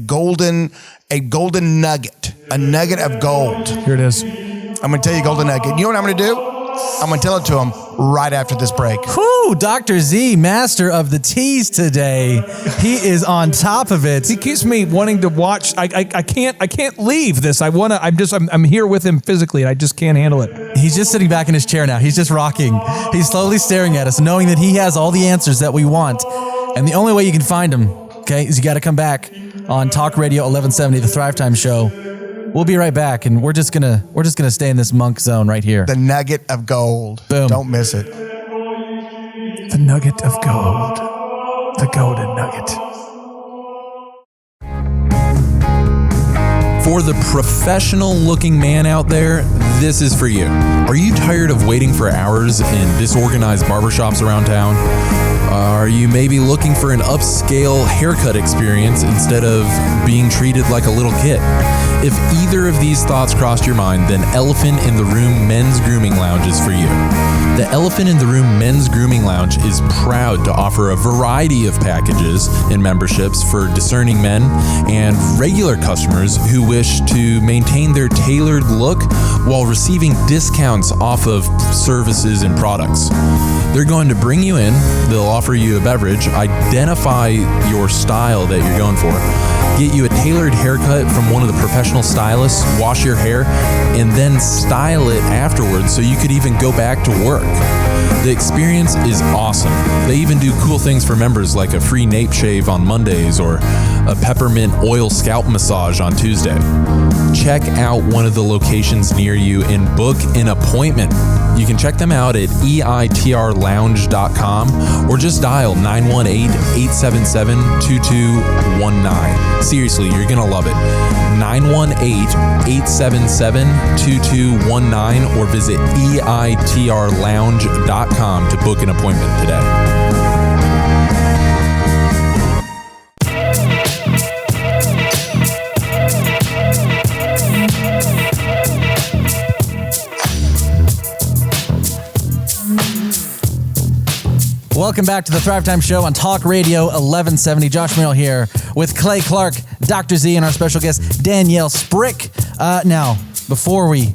Speaker 3: golden nugget, a nugget of gold.
Speaker 4: Here it is.
Speaker 3: I'm going to tell you a golden nugget. You know what I'm going to do? I'm going to tell it to them right after this break.
Speaker 5: Whoo, Dr. Z, master of the tease today. He is on top of it.
Speaker 4: He keeps me wanting to watch. I can't leave this. I'm here with him physically and I just can't handle it.
Speaker 5: He's just sitting back in his chair now. He's just rocking. He's slowly staring at us, knowing that he has all the answers that we want. And the only way you can find him, okay, is you got to come back on Talk Radio 1170, the Thrive Time Show. We'll be right back, and we're just gonna stay in this monk zone right here.
Speaker 3: The nugget of gold.
Speaker 5: Boom.
Speaker 3: Don't miss it.
Speaker 4: The nugget of gold. The golden nugget.
Speaker 2: For the professional looking man out there, this is for you. Are you tired of waiting for hours in disorganized barbershops around town? Are you maybe looking for an upscale haircut experience instead of being treated like a little kid? If either of these thoughts crossed your mind, then Elephant in the Room Men's Grooming Lounge is for you. The Elephant in the Room Men's Grooming Lounge is proud to offer a variety of packages and memberships for discerning men and regular customers who wish to maintain their tailored look while receiving discounts off of services and products. They're going to bring you in, they'll offer you a beverage, identify your style that you're going for, get you a tailored haircut from one of the professional stylists, wash your hair, and then style it afterwards so you could even go back to work. The experience is awesome. They even do cool things for members like a free nape shave on Mondays or a peppermint oil scalp massage on Tuesday. Check out one of the locations near you and book an appointment. You can check them out at eitrlounge.com or just dial 918-877-2219. Seriously, you're going to love it. 918-877-2219 or visit eitrlounge.com to book an appointment today.
Speaker 5: Welcome back to the Thrive Time Show on Talk Radio 1170. Josh Merrill here with Clay Clark, Dr. Z, and our special guest, Danielle Sprick. Now, before the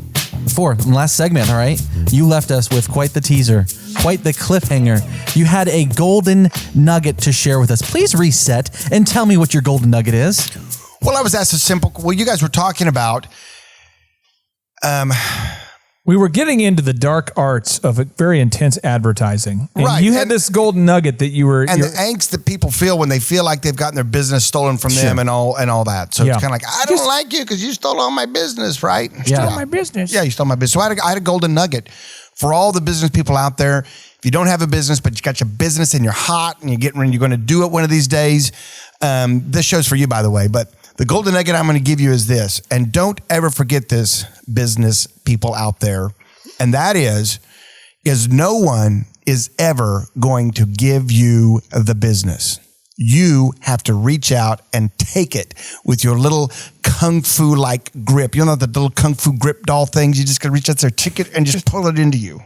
Speaker 5: last segment, all right, you left us with quite the teaser, quite the cliffhanger. You had a golden nugget to share with us. Please reset and tell me what your golden nugget is.
Speaker 3: Well, I was asked a simple, you guys were talking about,
Speaker 4: we were getting into the dark arts of a very intense advertising. And
Speaker 3: right.
Speaker 4: You had this golden nugget that you were...
Speaker 3: And the angst that people feel when they feel like they've gotten their business stolen from them and all that. So it's kind of like, I don't like you because you stole all my business, right?
Speaker 4: You stole my business.
Speaker 3: Yeah, you stole my business. So I had a golden nugget For all the business people out there, if you don't have a business, but you got your business and you're hot and you're going to do it one of these days, this show's for you, by the way. But the golden nugget I'm going to give you is this, and don't ever forget this, business people out there, and that is no one is ever going to give you the business. You have to reach out and take it with your little kung fu like grip. You know the little kung fu grip doll things? You just got to reach out there, take it, and just pull it into you.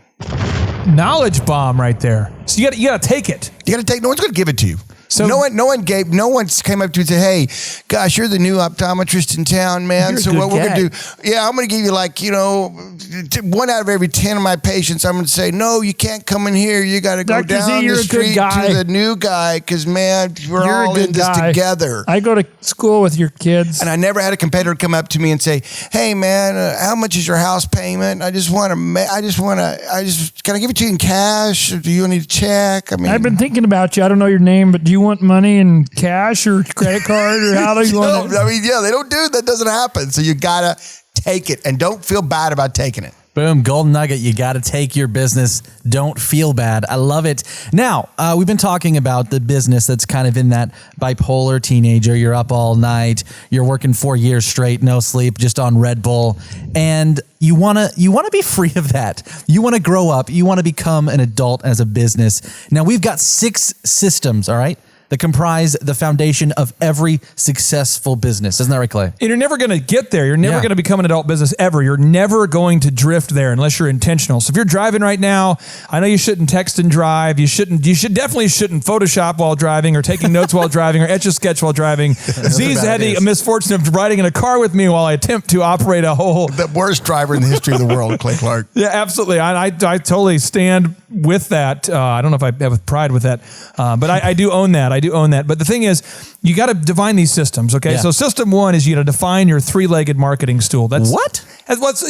Speaker 4: Knowledge bomb right there. So you got to take it.
Speaker 3: You got to take. No one's going to give it to you.
Speaker 4: So
Speaker 3: no one came up to you and said, "Hey, gosh, you're the new optometrist in town, man.
Speaker 4: You're
Speaker 3: so
Speaker 4: a
Speaker 3: what
Speaker 4: good
Speaker 3: we're
Speaker 4: guy.
Speaker 3: gonna do? Yeah, I'm gonna give you 1 out of every 10 of my patients. I'm gonna say, no, you can't come in here. You got to go
Speaker 8: Dr. Z,
Speaker 3: down
Speaker 8: you're
Speaker 3: the
Speaker 8: a good
Speaker 3: street
Speaker 8: guy.
Speaker 3: to the new guy, because man, we're
Speaker 8: You're a
Speaker 3: all
Speaker 8: good
Speaker 3: in this
Speaker 8: guy.
Speaker 3: together."
Speaker 8: I go to school with your kids.
Speaker 3: And I never had a competitor come up to me and say, "Hey, man, how much is your house payment? I just can I give it to you in cash? Or do you need a check? I mean,
Speaker 8: I've been thinking about you. I don't know your name, but do you want money in cash or credit card, or how do you want it?
Speaker 3: I mean, yeah, they don't do that. Doesn't happen. So you gotta take it, and don't feel bad about taking it.
Speaker 5: Boom, golden nugget. You got to take your business. Don't feel bad. I love it. Now, we've been talking about the business that's kind of in that bipolar teenager. You're up all night. You're working 4 years straight, no sleep, just on Red Bull. And you want to be free of that. You want to grow up. You want to become an adult as a business. Now, we've got 6 systems, all right, that comprise the foundation of every successful business. Isn't that right, Clay?
Speaker 4: And you're never going to get there. You're never
Speaker 5: Yeah.
Speaker 4: going to become an adult business ever. You're never going to drift there unless you're intentional. So if you're driving right now, I know you shouldn't text and drive. You definitely shouldn't Photoshop while driving, or taking notes while driving, or Etch-a-Sketch while driving. Z's had the misfortune of riding in a car with me while I attempt to operate a whole.
Speaker 3: The worst driver in the history of the world, Clay Clark.
Speaker 4: Yeah, absolutely. I totally stand with that. I don't know if I have pride with that, but I do own that. I do own that. But the thing is, you got to define these systems, okay?
Speaker 5: Yeah.
Speaker 4: So system 1 is you got to define your 3-legged marketing stool. That's
Speaker 5: What?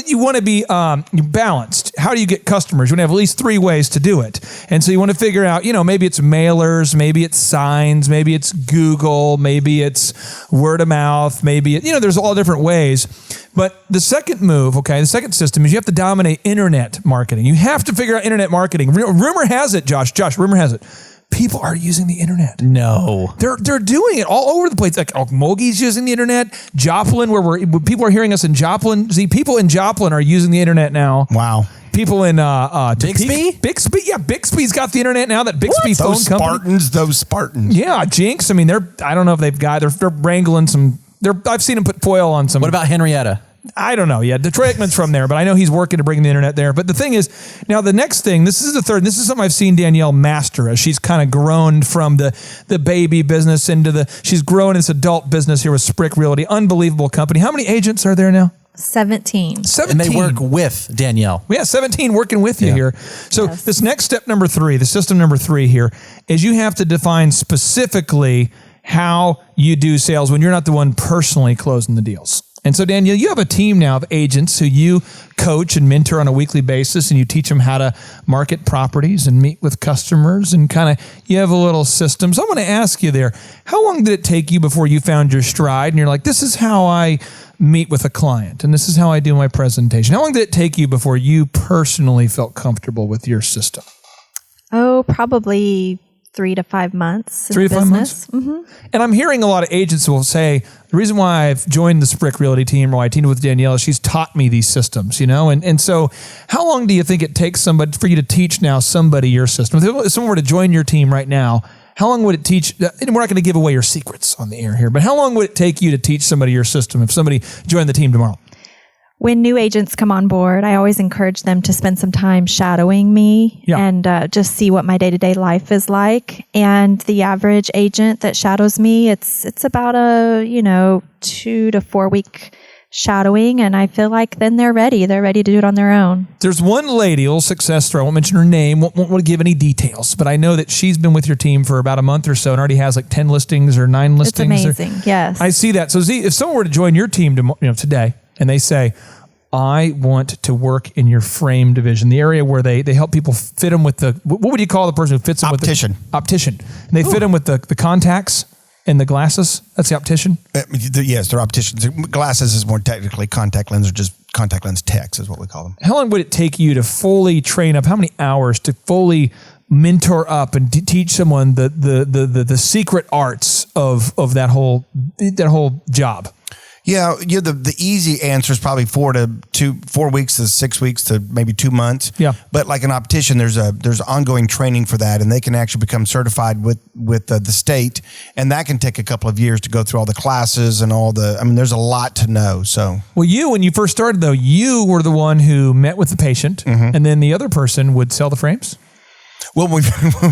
Speaker 4: You want to be balanced. How do you get customers? You want to have at least 3 ways to do it. And so you want to figure out, maybe it's mailers, maybe it's signs, maybe it's Google, maybe it's word of mouth, maybe, there's all different ways. But the second move, okay, the second system is you have to dominate internet marketing. You have to figure out internet marketing. Rumor has it, Josh, rumor has it, people are using the internet.
Speaker 5: No.
Speaker 4: They're doing it all over the place. Like Mogi's using the internet. Joplin, where people are hearing us in Joplin. See, people in Joplin are using the internet now.
Speaker 3: Wow.
Speaker 4: People in
Speaker 5: Bixby?
Speaker 4: Bixby, yeah, Bixby's got the internet now. That Bixby phone company.
Speaker 3: Those Spartans.
Speaker 4: Yeah, Jinx. I mean, I don't know if they're wrangling some. I've seen them put foil on some.
Speaker 5: What about Henrietta?
Speaker 4: I don't know. Yeah, Detroit Ekman's from there, but I know he's working to bring the internet there. But the thing is, now the next thing, this is the third. This is something I've seen Danielle master as she's kind of grown from the baby business she's grown this adult business here with Sprick Realty. Unbelievable company. How many agents are there now?
Speaker 6: 17.
Speaker 4: 17.
Speaker 5: And they work with Danielle.
Speaker 4: Yeah, 17 working with you here. So this next step number 3, the system number 3 here, is you have to define specifically how you do sales when you're not the one personally closing the deals. And so, Danielle, you have a team now of agents who you coach and mentor on a weekly basis, and you teach them how to market properties and meet with customers, and kind of you have a little system. So I want to ask you there, how long did it take you before you found your stride and you're like, this is how I meet with a client and this is how I do my presentation? How long did it take you before you personally felt comfortable with your system?
Speaker 6: Oh, probably 3 to 5 months.
Speaker 4: 3 to 5 months?
Speaker 6: Mm-hmm.
Speaker 4: And I'm hearing a lot of agents will say, the reason why I've joined the Sprick Realty team, or why I teamed with Danielle, is she's taught me these systems, And so how long do you think it takes for you to teach now somebody your system? If someone were to join your team right now, how long would it teach? And we're not going to give away your secrets on the air here, but how long would it take you to teach somebody your system if somebody joined the team tomorrow?
Speaker 6: When new agents come on board, I always encourage them to spend some time shadowing me and just see what my day-to-day life is like. And the average agent that shadows me, it's about a 2 to 4 week shadowing, and I feel like then they're ready. They're ready to do it on their own.
Speaker 4: There's one lady, a little success story. I won't mention her name, won't want to give any details, but I know that she's been with your team for about a month or so and already has like 10 listings or 9 listings.
Speaker 6: It's amazing, yes.
Speaker 4: I see that. So Z, if someone were to join your team today, and they say, I want to work in your frame division, the area where they help people fit them with what would you call the person who fits them
Speaker 3: Optician.
Speaker 4: with the optician? And they fit them with the contacts. And the glasses, that's the optician?
Speaker 3: Yes, they're opticians. Glasses is more technically contact lens, or just contact lens techs is what we call them.
Speaker 4: How long would it take you to fully train up? How many hours to fully mentor up and teach someone the secret arts of that whole job?
Speaker 3: Yeah, the easy answer is probably 4 weeks to 6 weeks to maybe 2 months.
Speaker 4: Yeah.
Speaker 3: But like an optician, there's ongoing training for that, and they can actually become certified with the state, and that can take a couple of years to go through all the classes and there's a lot to know. So,
Speaker 4: well, when you first started though, you were the one who met with the patient, and then the other person would sell the frames.
Speaker 3: Well, when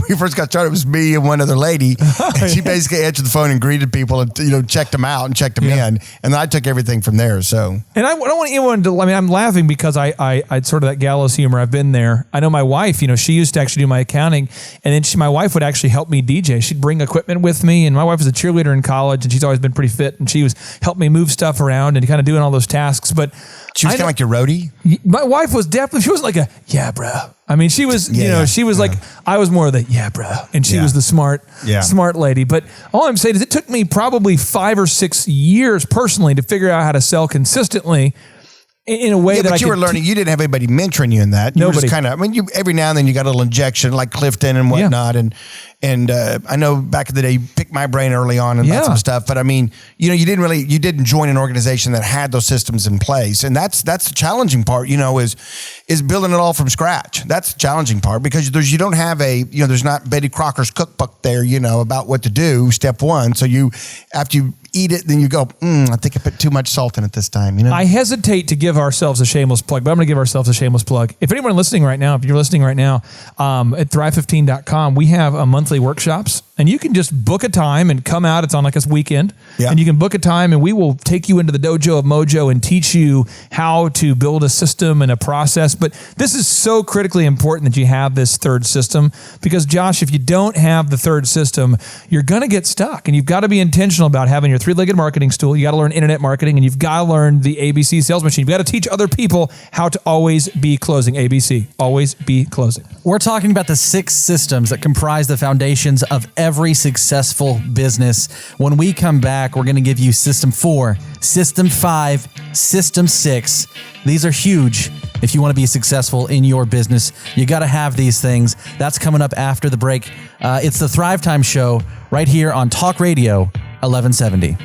Speaker 3: we first got started, it was me and one other lady. And she basically answered the phone and greeted people and checked them out and checked them in. And then I took everything from there. So,
Speaker 4: and I don't want anyone to, I'm laughing because I'd sort of that gallows humor. I've been there. I know my wife, she used to actually do my accounting, and then my wife would actually help me DJ. She'd bring equipment with me, and my wife was a cheerleader in college, and she's always been pretty fit, and she was helping me move stuff around and kind of doing all those tasks. But
Speaker 3: she was kind of like your roadie?
Speaker 4: My wife was definitely, she wasn't like a, yeah, bro. I mean, she was, she was like, I was more of the, yeah, bro. And she was the smart lady. But all I'm saying is it took me probably 5 or 6 years personally to figure out how to sell consistently in a way that
Speaker 3: but you were learning. You didn't have anybody mentoring you in that. You
Speaker 4: Nobody.
Speaker 3: Were just kind of, you every now and then you got a little injection like Clifton and whatnot. And I know back in the day, you picked my brain early on and that sort of stuff. But I mean, you didn't join an organization that had those systems in place. And that's the challenging part, is building it all from scratch. That's the challenging part because you don't have there's not Betty Crocker's cookbook there, about what to do, step one. So after you eat it, then you go, I think I put too much salt in it this time.
Speaker 4: I hesitate to give ourselves a shameless plug, but I'm going to give ourselves a shameless plug. If anyone listening right now, at thrive15.com, we have a monthly workshops, and you can just book a time and come out. It's on like a weekend, and you can book a time, and we will take you into the dojo of Mojo and teach you how to build a system and a process. But this is so critically important that you have this third system, because Josh, if you don't have the third system, you're going to get stuck, and you've got to be intentional about having your three-legged marketing stool. You got to learn internet marketing, and you've got to learn the ABC sales machine. You've got to teach other people how to always be closing. ABC, always be closing.
Speaker 5: We're talking about the 6 systems that comprise the foundations of every successful business. When we come back, we're going to give you System 4, System 5, System 6. These are huge. If you want to be successful in your business, you got to have these things. That's coming up after the break. It's the Thrive Time Show right here on Talk Radio 1170.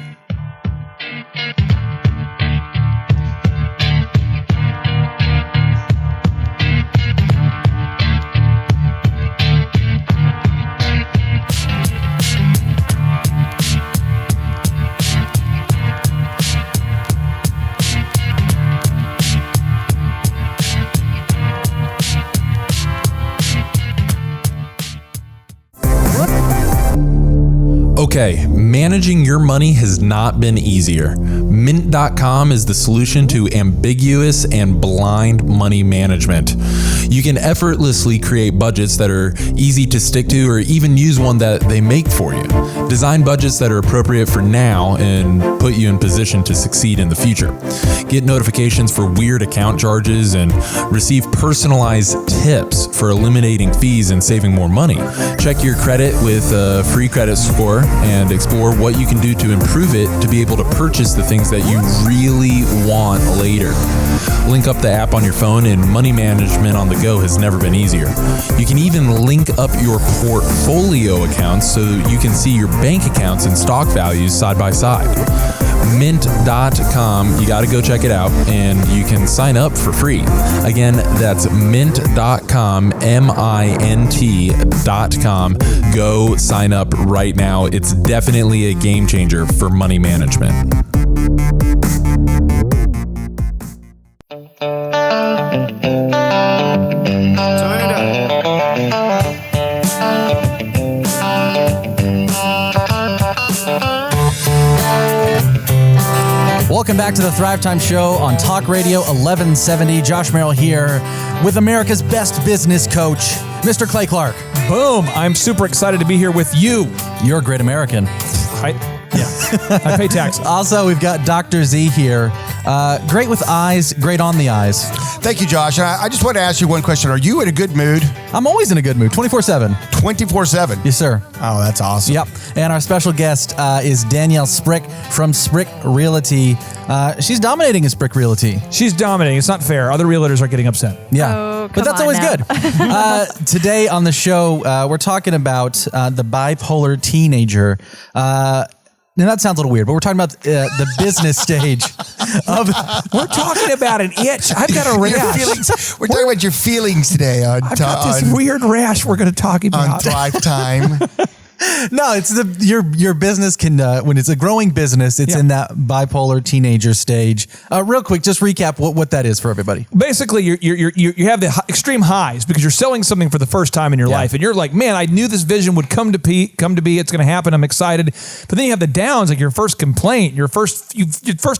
Speaker 2: Okay, managing your money has not been easier. Mint.com is the solution to ambiguous and blind money management. You can effortlessly create budgets that are easy to stick to, or even use one that they make for you. Design budgets that are appropriate for now and put you in position to succeed in the future. Get notifications for weird account charges and receive personalized tips for eliminating fees and saving more money. Check your credit with a free credit score and explore what you can do to improve it to be able to purchase the things that you really want later. Link up the app on your phone, and money management on the go has never been easier. You can even link up your portfolio accounts so you can see your bank accounts and stock values side by side. Mint.com, you got to go check it out, and you can sign up for free. Again, that's mint.com, mint.com. Go sign up right now. It's definitely a game changer for money management.
Speaker 5: Welcome back to the Thrive Time Show on Talk Radio 1170. Josh Merrill here with America's best business coach, Mr. Clay Clark.
Speaker 4: Boom. I'm super excited to be here with you.
Speaker 5: You're a great American.
Speaker 4: I pay taxes.
Speaker 5: Also, we've got Dr. Z here, Great with eyes, great on the eyes.
Speaker 3: Thank you, Josh. And I just want to ask you one question. Are you in a good mood?
Speaker 5: I'm always in a good mood, 24/7.
Speaker 3: 24/7?
Speaker 5: Yes, sir.
Speaker 3: Oh, that's awesome.
Speaker 5: Yep. And our special guest is Danielle Sprick from Sprick Realty. She's dominating in Sprick Realty.
Speaker 4: She's dominating. It's not fair. Other realtors are getting upset.
Speaker 5: Yeah.
Speaker 6: Oh,
Speaker 5: but that's
Speaker 6: come on
Speaker 5: always
Speaker 6: now.
Speaker 5: good. Today on the show, we're talking about the bipolar teenager. Now that sounds a little weird, but we're talking about the business stage of.
Speaker 4: We're talking about an itch. I've got a
Speaker 3: Your
Speaker 4: rash.
Speaker 3: feelings. We're talking about your feelings today on
Speaker 4: I've got this weird rash we're going to talk
Speaker 3: on
Speaker 4: about.
Speaker 3: Drive Time.
Speaker 5: No, it's your business can when it's a growing business, it's in that bipolar teenager stage. Real quick, just recap what that is for everybody.
Speaker 4: Basically, you have the extreme highs because you're selling something for the first time in your life, and you're like, man, I knew this vision would come to be. It's going to happen. I'm excited. But then you have the downs, like your first complaint, your first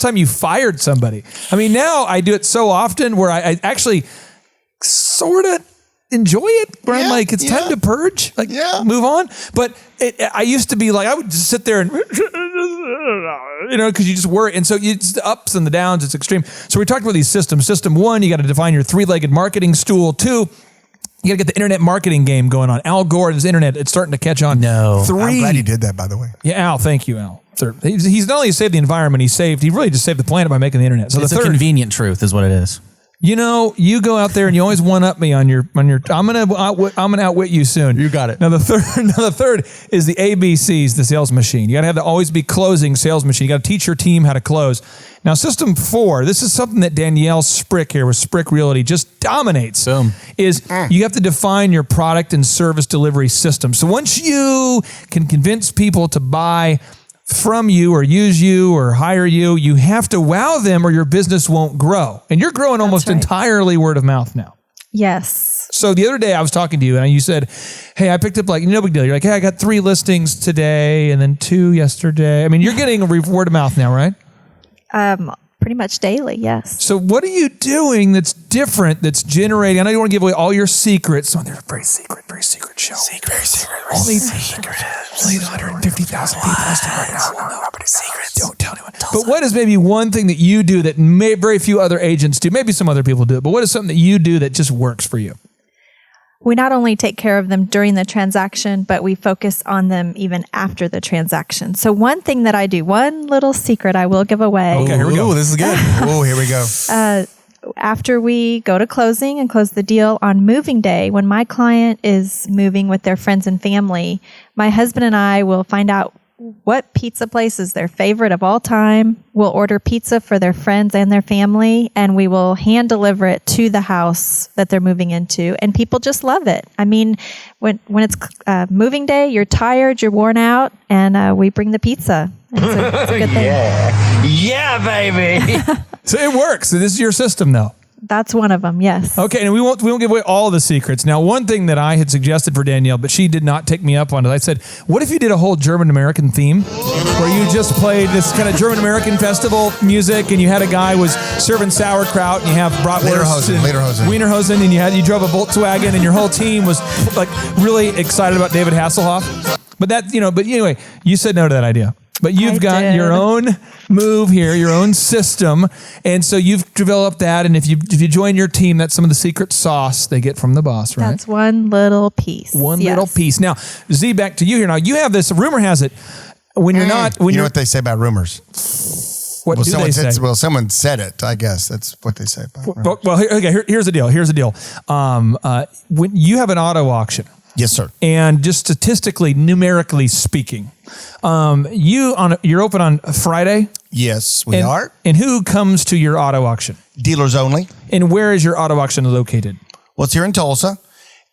Speaker 4: time you fired somebody. I mean, now I do it so often where I actually sort of enjoy it, where I'm like, it's time to purge, move on. But I used to be like, I would just sit there and, because you just worry. And so it's the ups and the downs, it's extreme. So we talked about these systems. System 1, you got to define your three-legged marketing stool. 2, you got to get the internet marketing game going on. Al Gore and his internet, it's starting to catch on.
Speaker 5: No.
Speaker 4: 3.
Speaker 3: I'm glad you did that, by the way.
Speaker 4: Yeah, Al, thank you, Al. Third, he's not only saved the environment, he really just saved the planet by making the internet. So
Speaker 5: It's
Speaker 4: the
Speaker 5: a
Speaker 4: third,
Speaker 5: convenient truth is what it is.
Speaker 4: you go out there and you always one up me on your. I'm gonna outwit you soon.
Speaker 5: You got it.
Speaker 4: Now the third is the ABCs, the sales machine. You got to have the always be closing sales machine. You got to teach your team how to close. Now system 4, this is something that Danielle Sprick here with Sprick Realty just dominates.
Speaker 5: Boom.
Speaker 4: Is you have to define your product and service delivery system. So once you can convince people to buy from you or use you or hire you, you have to wow them or your business won't grow. And you're growing almost entirely word of mouth now.
Speaker 6: Yes.
Speaker 4: So the other day I was talking to you and you said, hey, I picked up no big deal. You're like, hey, I got 3 listings today and then 2 yesterday. I mean, you're getting a word of mouth now, right?
Speaker 6: Pretty much daily, yes.
Speaker 4: So what are you doing that's different, that's generating? I know you want to give away all your secrets. So they're very secret show. Only 150,000 people listening right now. Nobody's secrets. Don't tell anyone. But what is maybe one thing that you do that very few other agents do? Maybe some other people do it, but what is something that you do that just works for you?
Speaker 6: We not only take care of them during the transaction, but we focus on them even after the transaction. So one thing that I do, one little secret I will give away.
Speaker 4: Okay, here we go.
Speaker 5: This is good.
Speaker 3: Oh, here we go.
Speaker 6: After we go to closing and close the deal on moving day, when my client is moving with their friends and family, my husband and I will find out what pizza place is their favorite of all time. We'll order pizza for their friends and their family, and we will hand deliver it to the house that they're moving into. And people just love it. I mean, when it's moving day, you're tired, you're worn out, and we bring the pizza. It's a good thing.
Speaker 7: Yeah, baby.
Speaker 4: So it works. So this is your system though.
Speaker 6: That's one of them, yes.
Speaker 4: Okay, and we won't give away all the secrets. Now, one thing that I had suggested for Danielle, but she did not take me up on it. I said, what if you did a whole German-American theme where you just played this kind of German-American festival music and you had a guy was serving sauerkraut and you have bratwurst and Wienerhosen and you drove a Volkswagen and your whole team was like really excited about David Hasselhoff. But but anyway, you said no to that idea. But you've got your own move here, your own system. And so you've developed that. And if you join your team, that's some of the secret sauce they get from the boss, right?
Speaker 6: That's one little piece.
Speaker 4: Little piece. Now, Z, back to you here. Now, you have this, rumor has it, when you're not...
Speaker 3: You know what they say about rumors?
Speaker 4: What do they say?
Speaker 3: Well, someone said it, I guess. That's what they say about rumors.
Speaker 4: Well, here's the deal. When you have an auto auction...
Speaker 3: Yes, sir.
Speaker 4: And just statistically, numerically speaking, you're open on Friday?
Speaker 3: Yes, we are.
Speaker 4: And who comes to your auto auction?
Speaker 3: Dealers only.
Speaker 4: And where is your auto auction located?
Speaker 3: Well, it's here in Tulsa,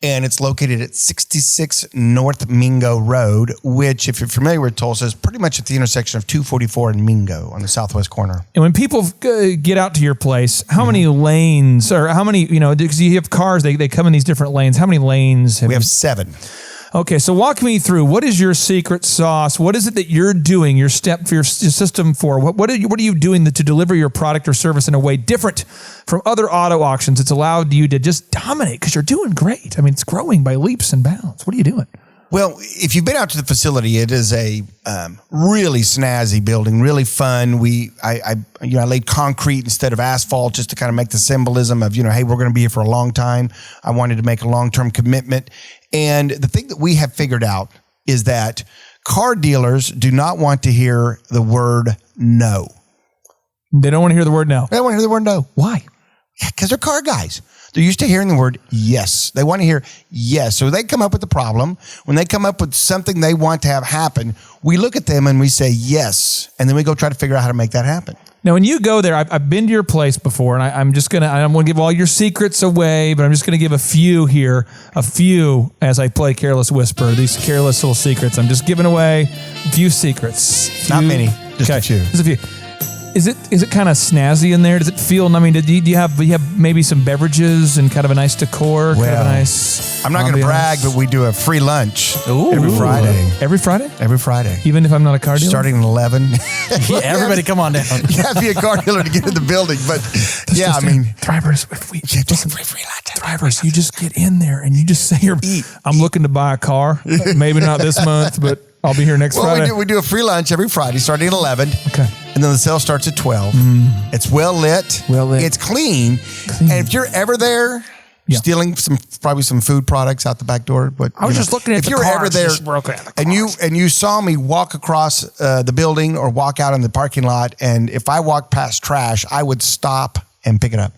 Speaker 3: and it's located at 66 North Mingo Road, which, if you're familiar with Tulsa, is pretty much at the intersection of 244 and Mingo on the southwest corner.
Speaker 4: And when people get out to your place, how many lanes, or how many, because you have cars, they come in these different lanes. How many lanes?
Speaker 3: We have 7.
Speaker 4: Okay, so walk me through. What is your secret sauce? What is it that you're doing, your system for? What are you doing to deliver your product or service in a way different from other auto auctions? It's allowed you to just dominate because you're doing great. I mean, it's growing by leaps and bounds. What are you doing?
Speaker 3: Well, if you've been out to the facility, it is a really snazzy building, really fun. I laid concrete instead of asphalt just to kind of make the symbolism of, hey, we're going to be here for a long time. I wanted to make a long-term commitment. And the thing that we have figured out is that car dealers do not want to hear the word no.
Speaker 4: They don't want to hear the word no.
Speaker 3: They don't want to hear the word no.
Speaker 4: Why?
Speaker 3: Because they're car guys. They're used to hearing the word yes. They want to hear yes. So they come up with the problem. When they come up with something they want to have happen, we look at them and we say yes. And then we go try to figure out how to make that happen.
Speaker 4: Now, when you go there, I've been to your place before, and I'm going to give all your secrets away, but I'm just going to give a few as I play Careless Whisper. These careless little secrets. I'm just giving away a few secrets.
Speaker 3: Not many, just a few.
Speaker 4: Just a few. Is it kind of snazzy in there? Does it feel? I mean, do you have maybe some beverages and kind of a nice decor?
Speaker 3: Well,
Speaker 4: kind of a nice.
Speaker 3: I'm not going to brag, but we do a free lunch every Friday.
Speaker 4: Every Friday?
Speaker 3: Every Friday.
Speaker 4: Even if I'm not a car dealer?
Speaker 3: Starting at 11.
Speaker 5: Everybody come on down.
Speaker 3: You have to be a car dealer to get in the building. But
Speaker 4: Thrivers, Thrivers, you just get in there and you just say, I'm looking to buy a car. Maybe not this month, but I'll be here next Friday.
Speaker 3: We do a free lunch every Friday starting at 11.
Speaker 4: Okay.
Speaker 3: And then the sale starts at 12. It's well lit. It's clean. And if you're ever there, stealing probably some food products out the back door. But
Speaker 4: I was just looking at the car.
Speaker 3: If you're ever there and you saw me walk across the building or walk out in the parking lot, and if I walked past trash, I would stop and pick it up.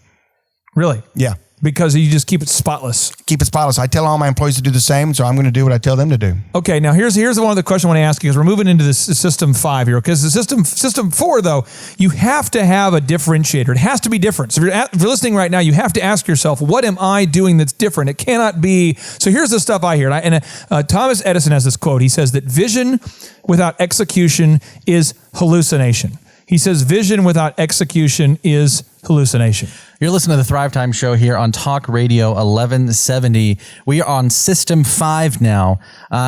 Speaker 4: Really?
Speaker 3: Yeah.
Speaker 4: Because you just keep it spotless.
Speaker 3: Keep it spotless. I tell all my employees to do the same, so I'm going to do what I tell them to do.
Speaker 4: Okay, now here's one of the questions I want to ask you, because we're moving into this system 5 here. Because the system 4, though, you have to have a differentiator. It has to be different. So if you're listening right now, you have to ask yourself, what am I doing that's different? It cannot be. So here's the stuff I hear. And Thomas Edison has this quote. He says that vision without execution is hallucination. He says vision without execution is hallucination.
Speaker 5: You're listening to the Thrive Time Show here on Talk Radio 1170. We are on System 5 now.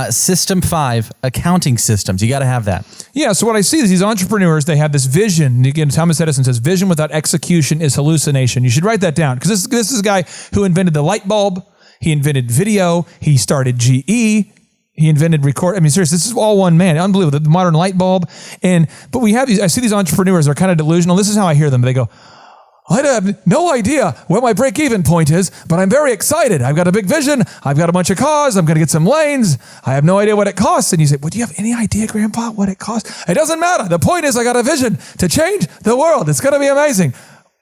Speaker 5: System 5, accounting systems. You got to have that.
Speaker 4: Yeah, so what I see is these entrepreneurs, they have this vision. Again, Thomas Edison says, vision without execution is hallucination. You should write that down, because this is a guy who invented the light bulb. He invented video. He started GE. He invented record. I mean, seriously, this is all one man. Unbelievable. The modern light bulb. But we have these, I see these entrepreneurs, they're kind of delusional. This is how I hear them. They go, I have no idea what my break-even point is, but I'm very excited. I've got a big vision. I've got a bunch of cars. I'm going to get some lanes. I have no idea what it costs. And you say, well, do you have any idea, Grandpa, what it costs? It doesn't matter. The point is I got a vision to change the world. It's going to be amazing.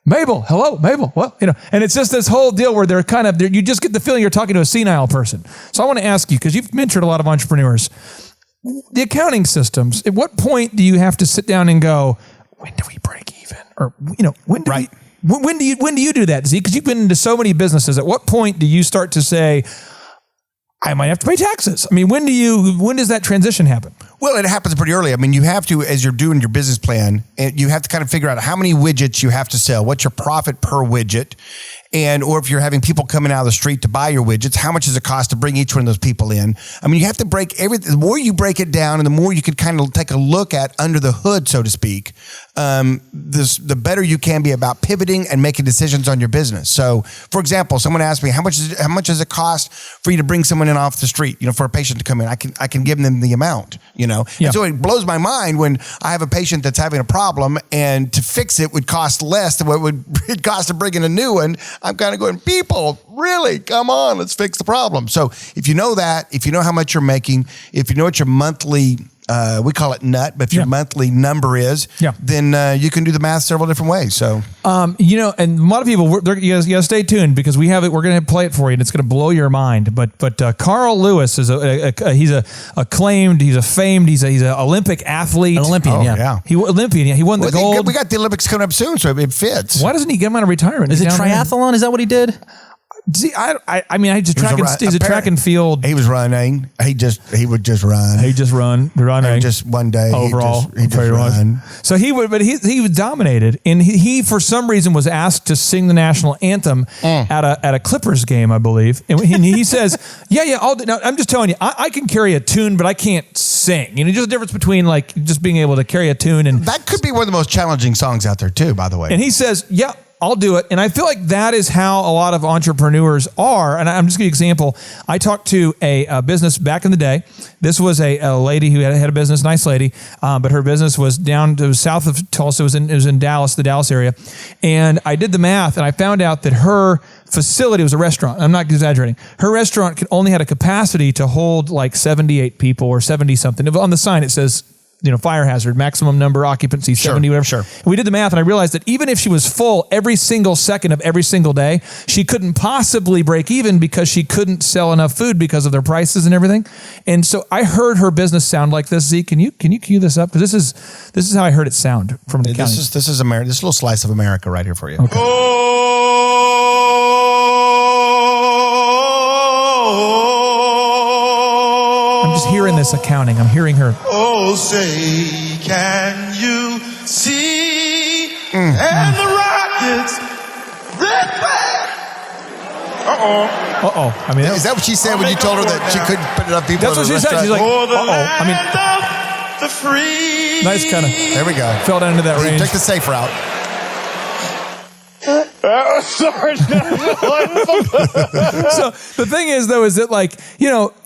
Speaker 4: Mabel, hello, Mabel. Well, and it's just this whole deal where you just get the feeling you're talking to a senile person. So I want to ask you, because you've mentored a lot of entrepreneurs, the accounting systems, at what point do you have to sit down and go, when do we break even? Or, when do you do that, Z? Because you've been into so many businesses. At what point do you start to say, I might have to pay taxes? I mean, when does that transition happen?
Speaker 3: Well, it happens pretty early. I mean, you have to, as you're doing your business plan, you have to kind of figure out how many widgets you have to sell. What's your profit per widget? Or if you're having people coming out of the street to buy your widgets, how much does it cost to bring each one of those people in? I mean, you have to break everything. The more you break it down and the more you can kind of take a look at under the hood, so to speak, the better you can be about pivoting and making decisions on your business. So, for example, someone asked me, how much does it cost for you to bring someone in off the street, for a patient to come in? I can give them the amount, Yeah. And so it blows my mind when I have a patient that's having a problem, and to fix it would cost less than what it cost to bring in a new one. I'm kind of going, people, really? Come on, let's fix the problem. So if you know that, if you know how much you're making, if you know what your monthly, we call it nut, but if your monthly number is, then you can do the math several different ways. So,
Speaker 4: and a lot of people, you gotta stay tuned, because we have it. We're going to play it for you, and it's going to blow your mind. But Carl Lewis is he's a famed Olympic athlete.
Speaker 5: An Olympian, yeah.
Speaker 4: He won the gold.
Speaker 3: We got the Olympics coming up soon, so it fits.
Speaker 4: Why doesn't he get him out of retirement?
Speaker 5: Is it triathlon? Is that what he did?
Speaker 4: See, he's a track and field.
Speaker 3: He was running. He would just run.
Speaker 4: Running.
Speaker 3: Just one day.
Speaker 4: Overall.
Speaker 3: He just run.
Speaker 4: So he was dominated. And he for some reason was asked to sing the national anthem at a Clippers game, I believe. And he says, I'll do. Now, I'm just telling you, I can carry a tune, but I can't sing. Just a difference between just being able to carry a tune. And
Speaker 3: that could be one of the most challenging songs out there too, by the way.
Speaker 4: And he says, I'll do it. And I feel like that is how a lot of entrepreneurs are. And I'm just giving you an example. I talked to a business back in the day. This was a lady who had a business, nice lady, but her business was down to south of Tulsa. It was in Dallas, the Dallas area. And I did the math and I found out that her facility was a restaurant. I'm not exaggerating. Her restaurant only had a capacity to hold like 78 people or 70 something. On the sign, it says, fire hazard, maximum number occupancy, 70, whatever.
Speaker 3: Sure.
Speaker 4: We did the math and I realized that even if she was full every single second of every single day, she couldn't possibly break even because she couldn't sell enough food because of their prices and everything. And so I heard her business sound like this. Zeke, can you cue this up? Because this is how I heard it sound from the accounting.
Speaker 3: This is America. This little slice of America right here for you.
Speaker 4: Okay. I'm just hearing this accounting. I'm hearing her.
Speaker 9: Oh, say, can you see? And the rockets, red flag.
Speaker 4: Uh-oh. I mean,
Speaker 3: Is that what she said when you told her that she couldn't put enough people
Speaker 4: that's
Speaker 3: in
Speaker 4: what
Speaker 3: the
Speaker 4: she said.
Speaker 3: restaurant?
Speaker 4: She's like,
Speaker 9: For the
Speaker 4: uh-oh. I mean,
Speaker 9: land of the free.
Speaker 4: nice kind of
Speaker 3: There we go.
Speaker 4: fell down into that range.
Speaker 3: Take the safe route.
Speaker 9: Sorry.
Speaker 4: So the thing is, though, is that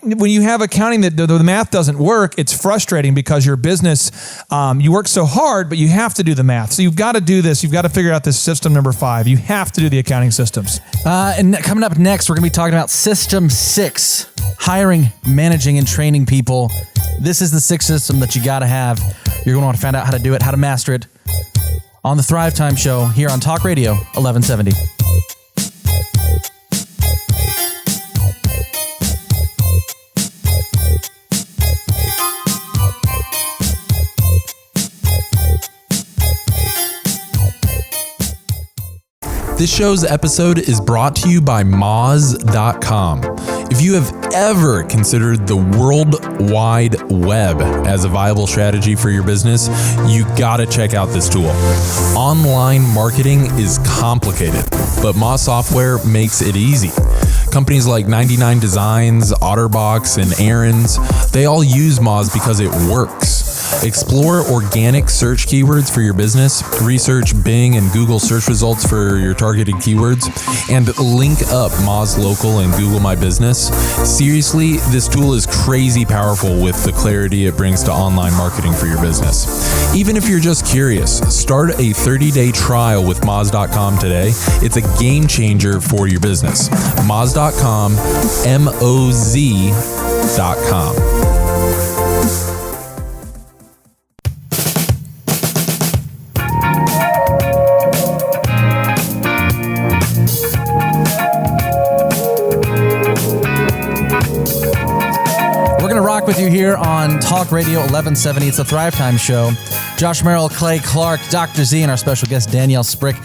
Speaker 4: when you have accounting that the math doesn't work, it's frustrating because your business, you work so hard, but you have to do the math. So you've got to do this. You've got to figure out this system number 5. You have to do the accounting systems.
Speaker 5: And coming up next, we're going to be talking about System 6, hiring, managing, and training people. This is the 6th system that you got to have. You're going to want to find out how to do it, how to master it on the Thrive Time Show here on Talk Radio 1170.
Speaker 2: This show's episode is brought to you by Moz.com. If you have ever considered the World Wide Web as a viable strategy for your business, you gotta check out this tool. Online marketing is complicated, but Moz software makes it easy. Companies like 99 Designs, Otterbox, and Aaron's, they all use Moz because it works. Explore organic search keywords for your business, research Bing and Google search results for your targeted keywords, and link up Moz Local and Google My Business. Seriously, this tool is crazy powerful with the clarity it brings to online marketing for your business. Even if you're just curious, start a 30-day trial with Moz.com today. It's a game changer for your business. Moz.com, MOZ.com.
Speaker 5: With you here on Talk Radio 1170. It's the Thrive Time Show. Josh Merrill, Clay Clark, Dr. Z, and our special guest, Danielle Sprick.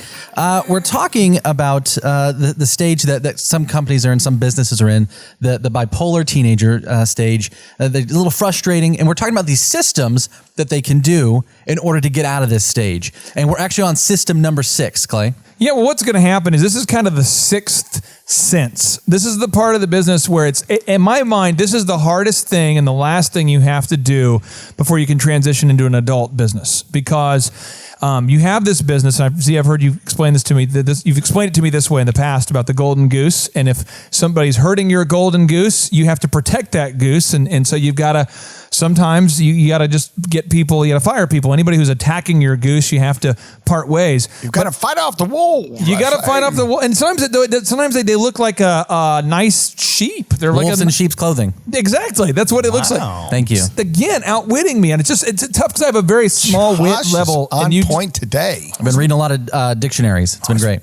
Speaker 5: We're talking about the stage that some companies are in, some businesses are in, the bipolar teenager stage. They're a little frustrating, and we're talking about these systems that they can do in order to get out of this stage. And we're actually on system number 6, Clay.
Speaker 4: Yeah, well, what's going to happen is this is kind of the 6th sense. This is the part of the business where in my mind, this is the hardest thing and the last thing you have to do before you can transition into an adult business, because you have this business. And I've heard you explain this to me. You've explained it to me this way in the past about the golden goose. And if somebody's hurting your golden goose, you have to protect that goose. And so you've got to, sometimes you got to just get people, you got to fire people. Anybody who's attacking your goose, you have to part ways.
Speaker 3: You've got to fight off the wool.
Speaker 4: You got to fight off the wool. And sometimes they look like a nice sheep. They're
Speaker 5: Wolves
Speaker 4: like
Speaker 5: in sheep's clothing.
Speaker 4: Exactly. That's what it looks like.
Speaker 5: Thank you.
Speaker 4: Again, outwitting me. And it's tough because I have a very small wit level.
Speaker 3: On point today.
Speaker 5: I've been reading a lot of dictionaries. It's been great.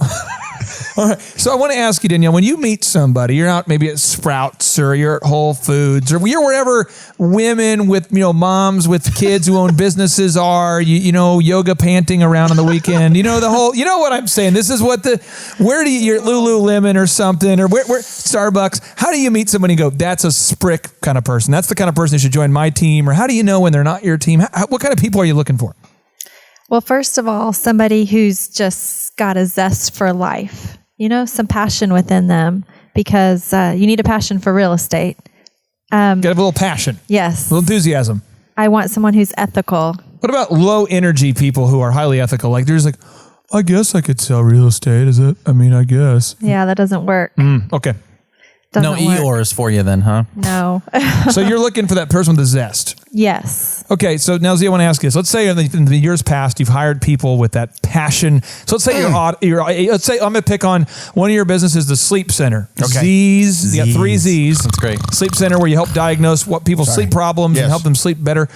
Speaker 4: All right. So I want to ask you, Danielle, when you meet somebody, you're out maybe at Sprouts or you're at Whole Foods or you're wherever women with, moms with kids who own businesses are, yoga panting around on the weekend, what I'm saying? This is what you're at Lululemon or something, or where Starbucks. How do you meet somebody and go, that's a Sprick kind of person? That's the kind of person who should join my team. Or how do you know when they're not your team? What kind of people are you looking for?
Speaker 6: Well, first of all, somebody who's just got a zest for life, some passion within them, because you need a passion for real estate.
Speaker 4: Got a little passion.
Speaker 6: Yes.
Speaker 4: A little enthusiasm.
Speaker 6: I want someone who's ethical.
Speaker 4: What about low energy people who are highly ethical? Like there's I guess I could sell real estate. Is it? I mean, I guess.
Speaker 6: Yeah, that doesn't work.
Speaker 4: Okay.
Speaker 5: No
Speaker 6: Doesn't work.
Speaker 5: Eeyores for you then, huh?
Speaker 6: No.
Speaker 4: So you're looking for that person with a zest.
Speaker 6: Yes.
Speaker 4: Okay, so now Z, I want to ask you this. Let's say in the years past, you've hired people with that passion. So let's say let's say I'm going to pick on one of your businesses, the Sleep Center.
Speaker 3: Okay.
Speaker 4: Z's. You got 3 Z's.
Speaker 5: That's great.
Speaker 4: Sleep Center, where you help diagnose what people's sleep problems and
Speaker 3: Yes.
Speaker 4: help them sleep better.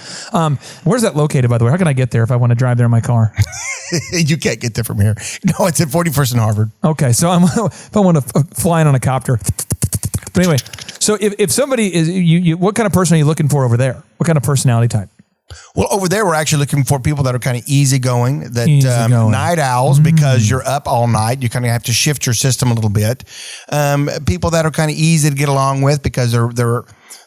Speaker 4: Where's that located, by the way? How can I get there if I want to drive there in my car?
Speaker 3: You can't get there from here. No, it's at 41st and Harvard.
Speaker 4: Okay, so if I want to fly in on a copter. But anyway, so if somebody is you, what kind of person are you looking for over there? What kind of personality type?
Speaker 3: Well, over there, we're actually looking for people that are kind of easygoing, that
Speaker 4: Easygoing.
Speaker 3: night owls, because you're up all night. You kind of have to shift your system a little bit. People that are kind of easy to get along with because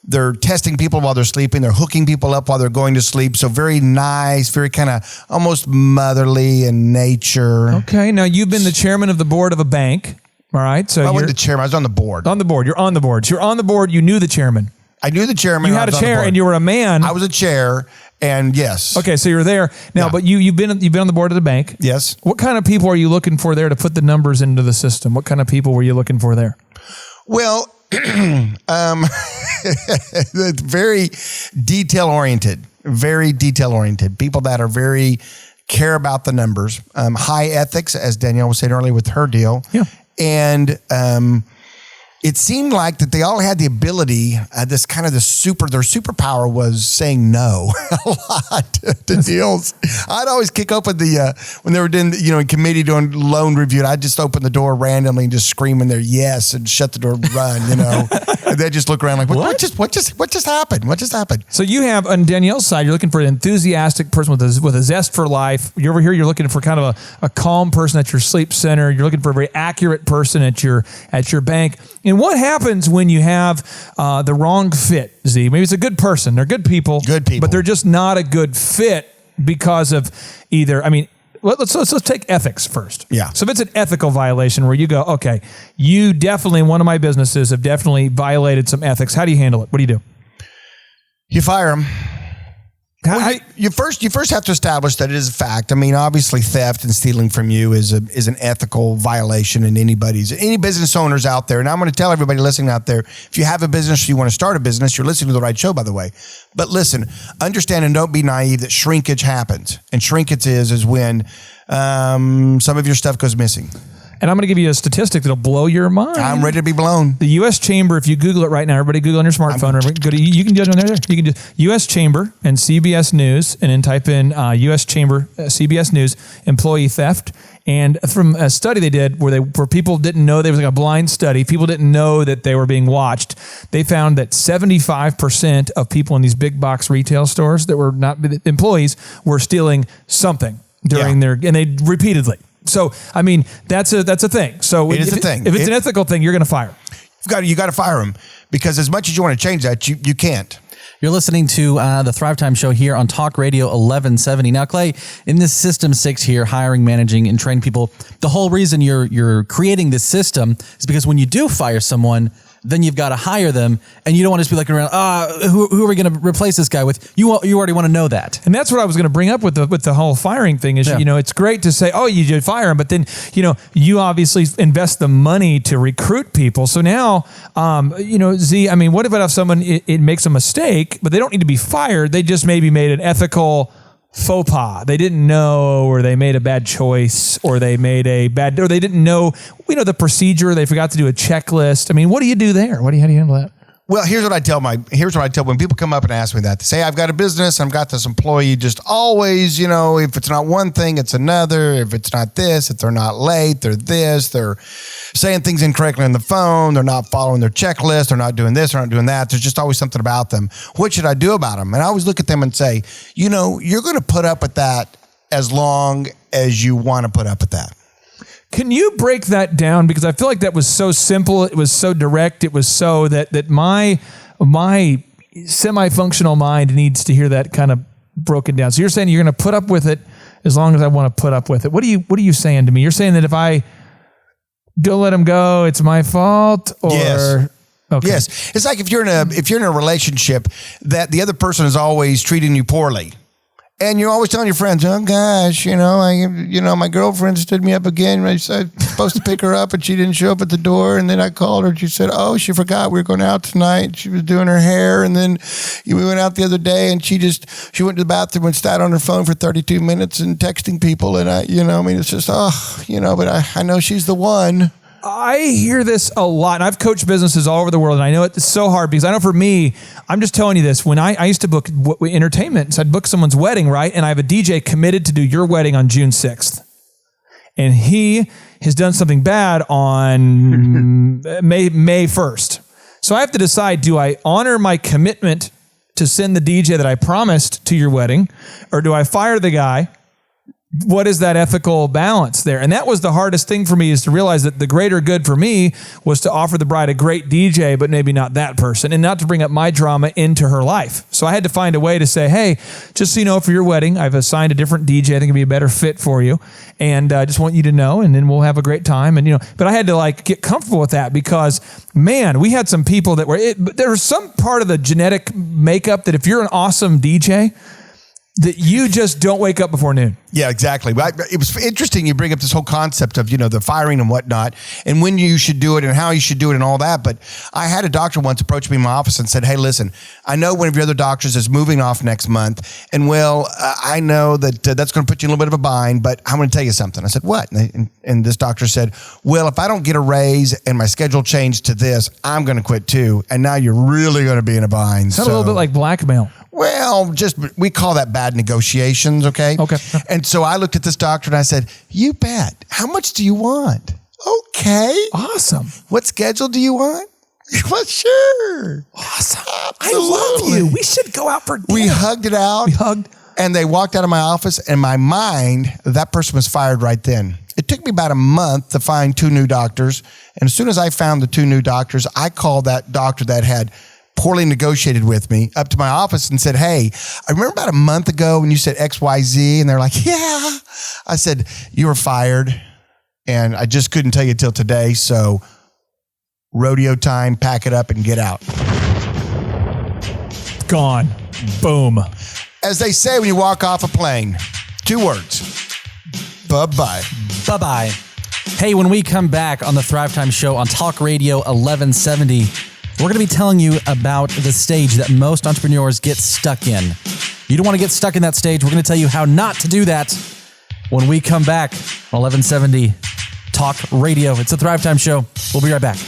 Speaker 3: they're testing people while they're sleeping. They're hooking people up while they're going to sleep. So very nice, very kind of almost motherly in nature.
Speaker 4: Okay, now you've been the chairman of the board of a bank. All right, so
Speaker 3: I
Speaker 4: you're
Speaker 3: wasn't the chairman. I was on the board.
Speaker 4: on the board. You're on the board. So you're on the board. You knew the chairman.
Speaker 3: I knew the chairman.
Speaker 4: You
Speaker 3: and I
Speaker 4: had a
Speaker 3: was on the
Speaker 4: chair,
Speaker 3: board.
Speaker 4: and you were a man.
Speaker 3: I was a chair, and yes.
Speaker 4: Okay, so you're there now,
Speaker 3: Yeah.
Speaker 4: but you've been on the board of the bank.
Speaker 3: Yes.
Speaker 4: What kind of people are you looking for there to put the numbers into the system? What kind of people were you looking for there?
Speaker 3: Well, very detail oriented. Very detail oriented. People that are very care about the numbers. High ethics, as Danielle was saying earlier with her deal.
Speaker 4: Yeah.
Speaker 3: And it seemed like that they all had the ability, their superpower was saying no a lot to deals. I'd always kick open when they were doing, in committee doing loan review, I'd just open the door randomly and just scream in there, yes, and shut the door, run, and they'd just look around like, what just happened? What just happened?
Speaker 4: So you have on Danielle's side, you're looking for an enthusiastic person with a zest for life. You're over here, you're looking for kind of a calm person at your sleep center. You're looking for a very accurate person at your bank. And what happens when you have the wrong fit, Z? Maybe it's a good person. They're good people. But they're just not a good fit because of either, let's take ethics first.
Speaker 3: Yeah.
Speaker 4: So if it's an ethical violation where you go, okay, you definitely, one of my businesses have definitely violated some ethics. How do you handle it? What do you do?
Speaker 3: You fire them. You first have to establish that it is a fact. Obviously, theft and stealing from you is an ethical violation in any business owners out there. And I'm going to tell everybody listening out there, if you have a business, you want to start a business, you're listening to the right show, by the way. But listen, understand and don't be naive that shrinkage happens. And shrinkage is when some of your stuff goes missing.
Speaker 4: And I'm going to give you a statistic that'll blow your mind.
Speaker 3: I'm ready to be blown.
Speaker 4: The U.S. Chamber, if you Google it right now, everybody Google on your smartphone. You can do it on there. You can do U.S. Chamber and CBS News, and then type in U.S. Chamber, CBS News, employee theft. And from a study they did where people didn't know, there was like a blind study, people didn't know that they were being watched. They found that 75% of people in these big box retail stores that were not employees were stealing something during and they repeatedly. So, that's a thing. So
Speaker 3: it is a thing.
Speaker 4: If it's an ethical thing, you're going to fire.
Speaker 3: You got to fire them, because as much as you want to change that, you can't.
Speaker 5: You're listening to the Thrive Time Show here on Talk Radio 1170. Now, Clay, in this System 6 here, hiring, managing, and training people, the whole reason you're creating this system is because when you do fire someone, then you've got to hire them, and you don't want to just be looking around, who are we going to replace this guy with? You already want to know that.
Speaker 4: And that's what I was going to bring up with the whole firing thing is, it's great to say, oh, you did fire him, but then, you obviously invest the money to recruit people. So now, Z, what if someone, it makes a mistake, but they don't need to be fired. They just maybe made an ethical faux pas. They didn't know, or they made a bad choice, or they didn't know, the procedure. They forgot to do a checklist. What do you do there? How do you handle that?
Speaker 3: Well, here's what I tell when people come up and ask me that. They say, I've got a business, I've got this employee, just always, if it's not one thing, it's another. If it's not this, if they're not late, they're this, they're saying things incorrectly on the phone, they're not following their checklist, they're not doing this, they're not doing that. There's just always something about them. What should I do about them? And I always look at them and say, you're going to put up with that as long as you want to put up with that.
Speaker 4: Can you break that down? Because I feel like that was so simple. It was so direct. It was so that my semi-functional mind needs to hear that kind of broken down. So you're saying you're going to put up with it as long as I want to put up with it. What are you saying to me? You're saying that if I don't let him go, it's my fault? Or
Speaker 3: yes.
Speaker 4: Okay.
Speaker 3: Yes. It's like if you're in a relationship that the other person is always treating you poorly. And you're always telling your friends, oh gosh, my girlfriend stood me up again. I was supposed to pick her up and she didn't show up at the door. And then I called her and she said, oh, she forgot we were going out tonight. She was doing her hair. And then we went out the other day and she went to the bathroom and sat on her phone for 32 minutes and texting people. And it's just, but I know she's the one.
Speaker 4: I hear this a lot, and I've coached businesses all over the world, and I know it's so hard because I know for me, I'm just telling you this, when I used to book entertainment, so I'd book someone's wedding, right? And I have a DJ committed to do your wedding on June 6th. And he has done something bad on May 1st. So I have to decide, do I honor my commitment to send the DJ that I promised to your wedding, or do I fire the guy? What is that ethical balance there? And that was the hardest thing for me, is to realize that the greater good for me was to offer the bride a great DJ, but maybe not that person, and not to bring up my drama into her life. So I had to find a way to say, hey, just so you know, for your wedding, I've assigned a different DJ. I think it'd be a better fit for you. And I just want you to know, and then we'll have a great time. And, but I had to get comfortable with that because, man, we had some people that there was some part of the genetic makeup that if you're an awesome DJ, that you just don't wake up before noon.
Speaker 3: Yeah, exactly. It was interesting you bring up this whole concept of, the firing and whatnot, and when you should do it and how you should do it and all that. But I had a doctor once approach me in my office and said, hey, listen, I know one of your other doctors is moving off next month. And I know that that's going to put you in a little bit of a bind, but I'm going to tell you something. I said, what? And this doctor said, well, if I don't get a raise and my schedule changed to this, I'm going to quit too. And now you're really going to be in a bind.
Speaker 4: Sounds a little bit like blackmail.
Speaker 3: Well, we call that bad negotiations, okay?
Speaker 4: Okay.
Speaker 3: And so I looked at this doctor and I said, you bet. How much do you want? Okay.
Speaker 4: Awesome.
Speaker 3: What schedule do you want? Well, sure.
Speaker 4: Awesome.
Speaker 3: Absolutely.
Speaker 4: I love you. We should go out for dinner.
Speaker 3: We hugged it out.
Speaker 4: We hugged.
Speaker 3: And they walked out of my office. In my mind, that person was fired right then. It took me about a month to find 2 new doctors. And as soon as I found the 2 new doctors, I called that doctor that had poorly negotiated with me up to my office and said, hey, I remember about a month ago when you said XYZ, and they're like, yeah. I said, you were fired, and I just couldn't tell you till today, so rodeo time, pack it up and get out.
Speaker 4: Gone. Boom.
Speaker 3: As they say when you walk off a plane, 2 words. Bye-bye.
Speaker 5: Bye-bye. Hey, when we come back on the Thrive Time Show on Talk Radio 1170, we're going to be telling you about the stage that most entrepreneurs get stuck in. You don't want to get stuck in that stage. We're going to tell you how not to do that when we come back on 1170 Talk Radio. It's the Thrive Time Show. We'll be right back.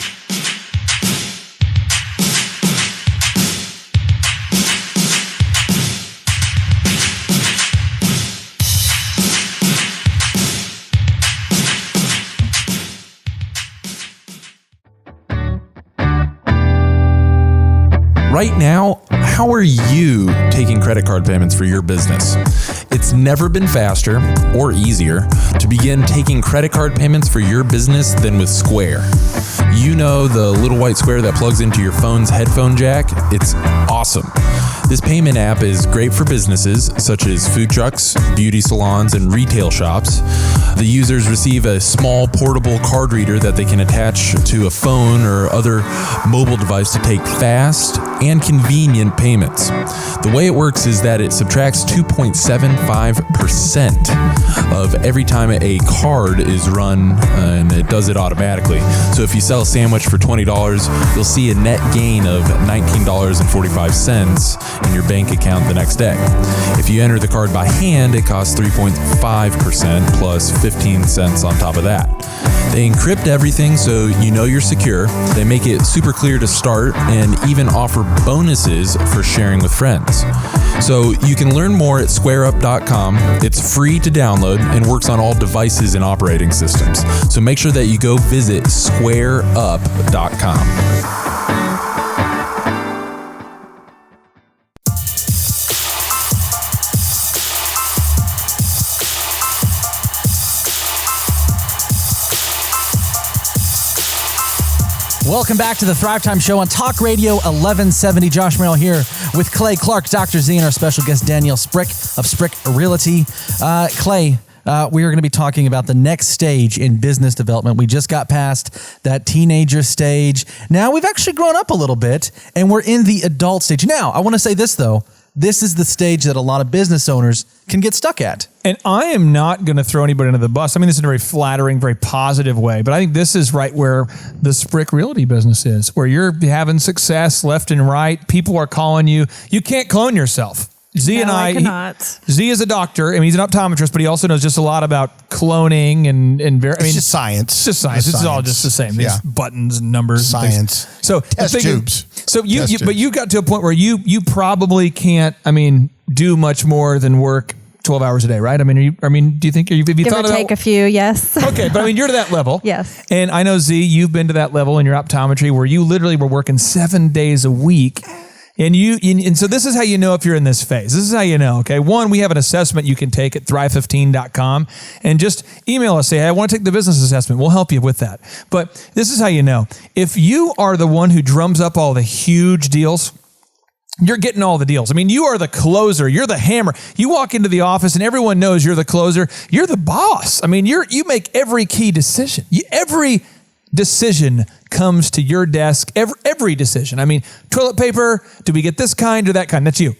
Speaker 2: Right now, how are you taking credit card payments for your business? It's never been faster or easier to begin taking credit card payments for your business than with Square. You know the little white square that plugs into your phone's headphone jack? It's awesome. This payment app is great for businesses such as food trucks, beauty salons, and retail shops. The users receive a small portable card reader that they can attach to a phone or other mobile device to take fast and convenient payments. The way it works is that it subtracts 2.75% of every time a card is run, and it does it automatically. So if you sell a sandwich for $20, you'll see a net gain of $19.45 in your bank account the next day. If you enter the card by hand, it costs 3.5% plus 15 cents on top of that. They encrypt everything so you know you're secure. They make it super clear to start and even offer bonuses for sharing with friends. So you can learn more at squareup.com. It's free to download and works on all devices and operating systems. So make sure that you go visit squareup.com.
Speaker 5: Welcome back to the Thrive Time Show on Talk Radio 1170. Josh Merrill here with Clay Clark, Dr. Z, and our special guest, Danielle Sprick of Sprick Realty. Clay, we are going to be talking about the next stage in business development. We just got past that teenager stage. Now we've actually grown up a little bit, and we're in the adult stage. Now, I want to say this, though. this is the stage that a lot of business owners can get stuck at.
Speaker 4: And I am not going to throw anybody under the bus. I mean, this is in a very flattering, very positive way, but I think this is right where the Sprick Realty business is, where you're having success left and right. People are calling you. You can't clone yourself. Z and I
Speaker 6: cannot.
Speaker 4: Z is a doctor. I mean, he's an optometrist, but he also knows just a lot about cloning and
Speaker 3: it's just science.
Speaker 4: It's just science. It's all just the same. These buttons and numbers.
Speaker 3: Science.
Speaker 4: And so
Speaker 3: test tubes.
Speaker 4: So but you got to a point where you probably can't. I mean, do much more than work 12 hours a day, right? I mean, do you think have you
Speaker 6: Give
Speaker 4: thought
Speaker 6: or
Speaker 4: about
Speaker 6: take a few? Yes.
Speaker 4: Okay, but I mean, you're to that level.
Speaker 6: Yes.
Speaker 4: And I know Z, you've been to that level in your optometry where you literally were working 7 days a week. And so this is how you know if you're in this phase. This is how you know, okay? One, we have an assessment you can take at thrive15.com and just email us, say, hey, I want to take the business assessment. We'll help you with that. But this is how you know. If you are the one who drums up all the huge deals, you're getting all the deals. I mean, you are the closer. You're the hammer. You walk into the office and everyone knows you're the closer. You're the boss. I mean, you make every key decision. Every decision comes to your desk. Every decision. I mean, toilet paper, do we get this kind or that kind? That's you.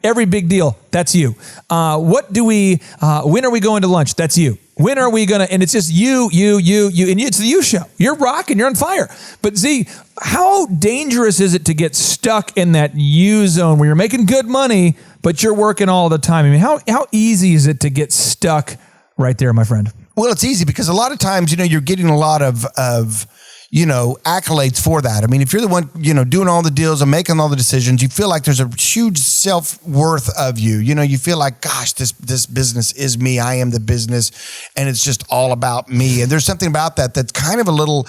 Speaker 4: Every big deal, that's you. When are we going to lunch? That's you. When are we going to, and it's just you, and it's the you show. You're rocking, you're on fire. But Z, how dangerous is it to get stuck in that you zone where you're making good money, but you're working all the time? I mean, how easy is it to get stuck right there, my friend?
Speaker 3: Well, it's easy because a lot of times, you're getting a lot of accolades for that. I mean, if you're the one, doing all the deals and making all the decisions, you feel like there's a huge self-worth of you. You feel like, gosh, this business is me. I am the business, and it's just all about me. And there's something about that that's kind of a little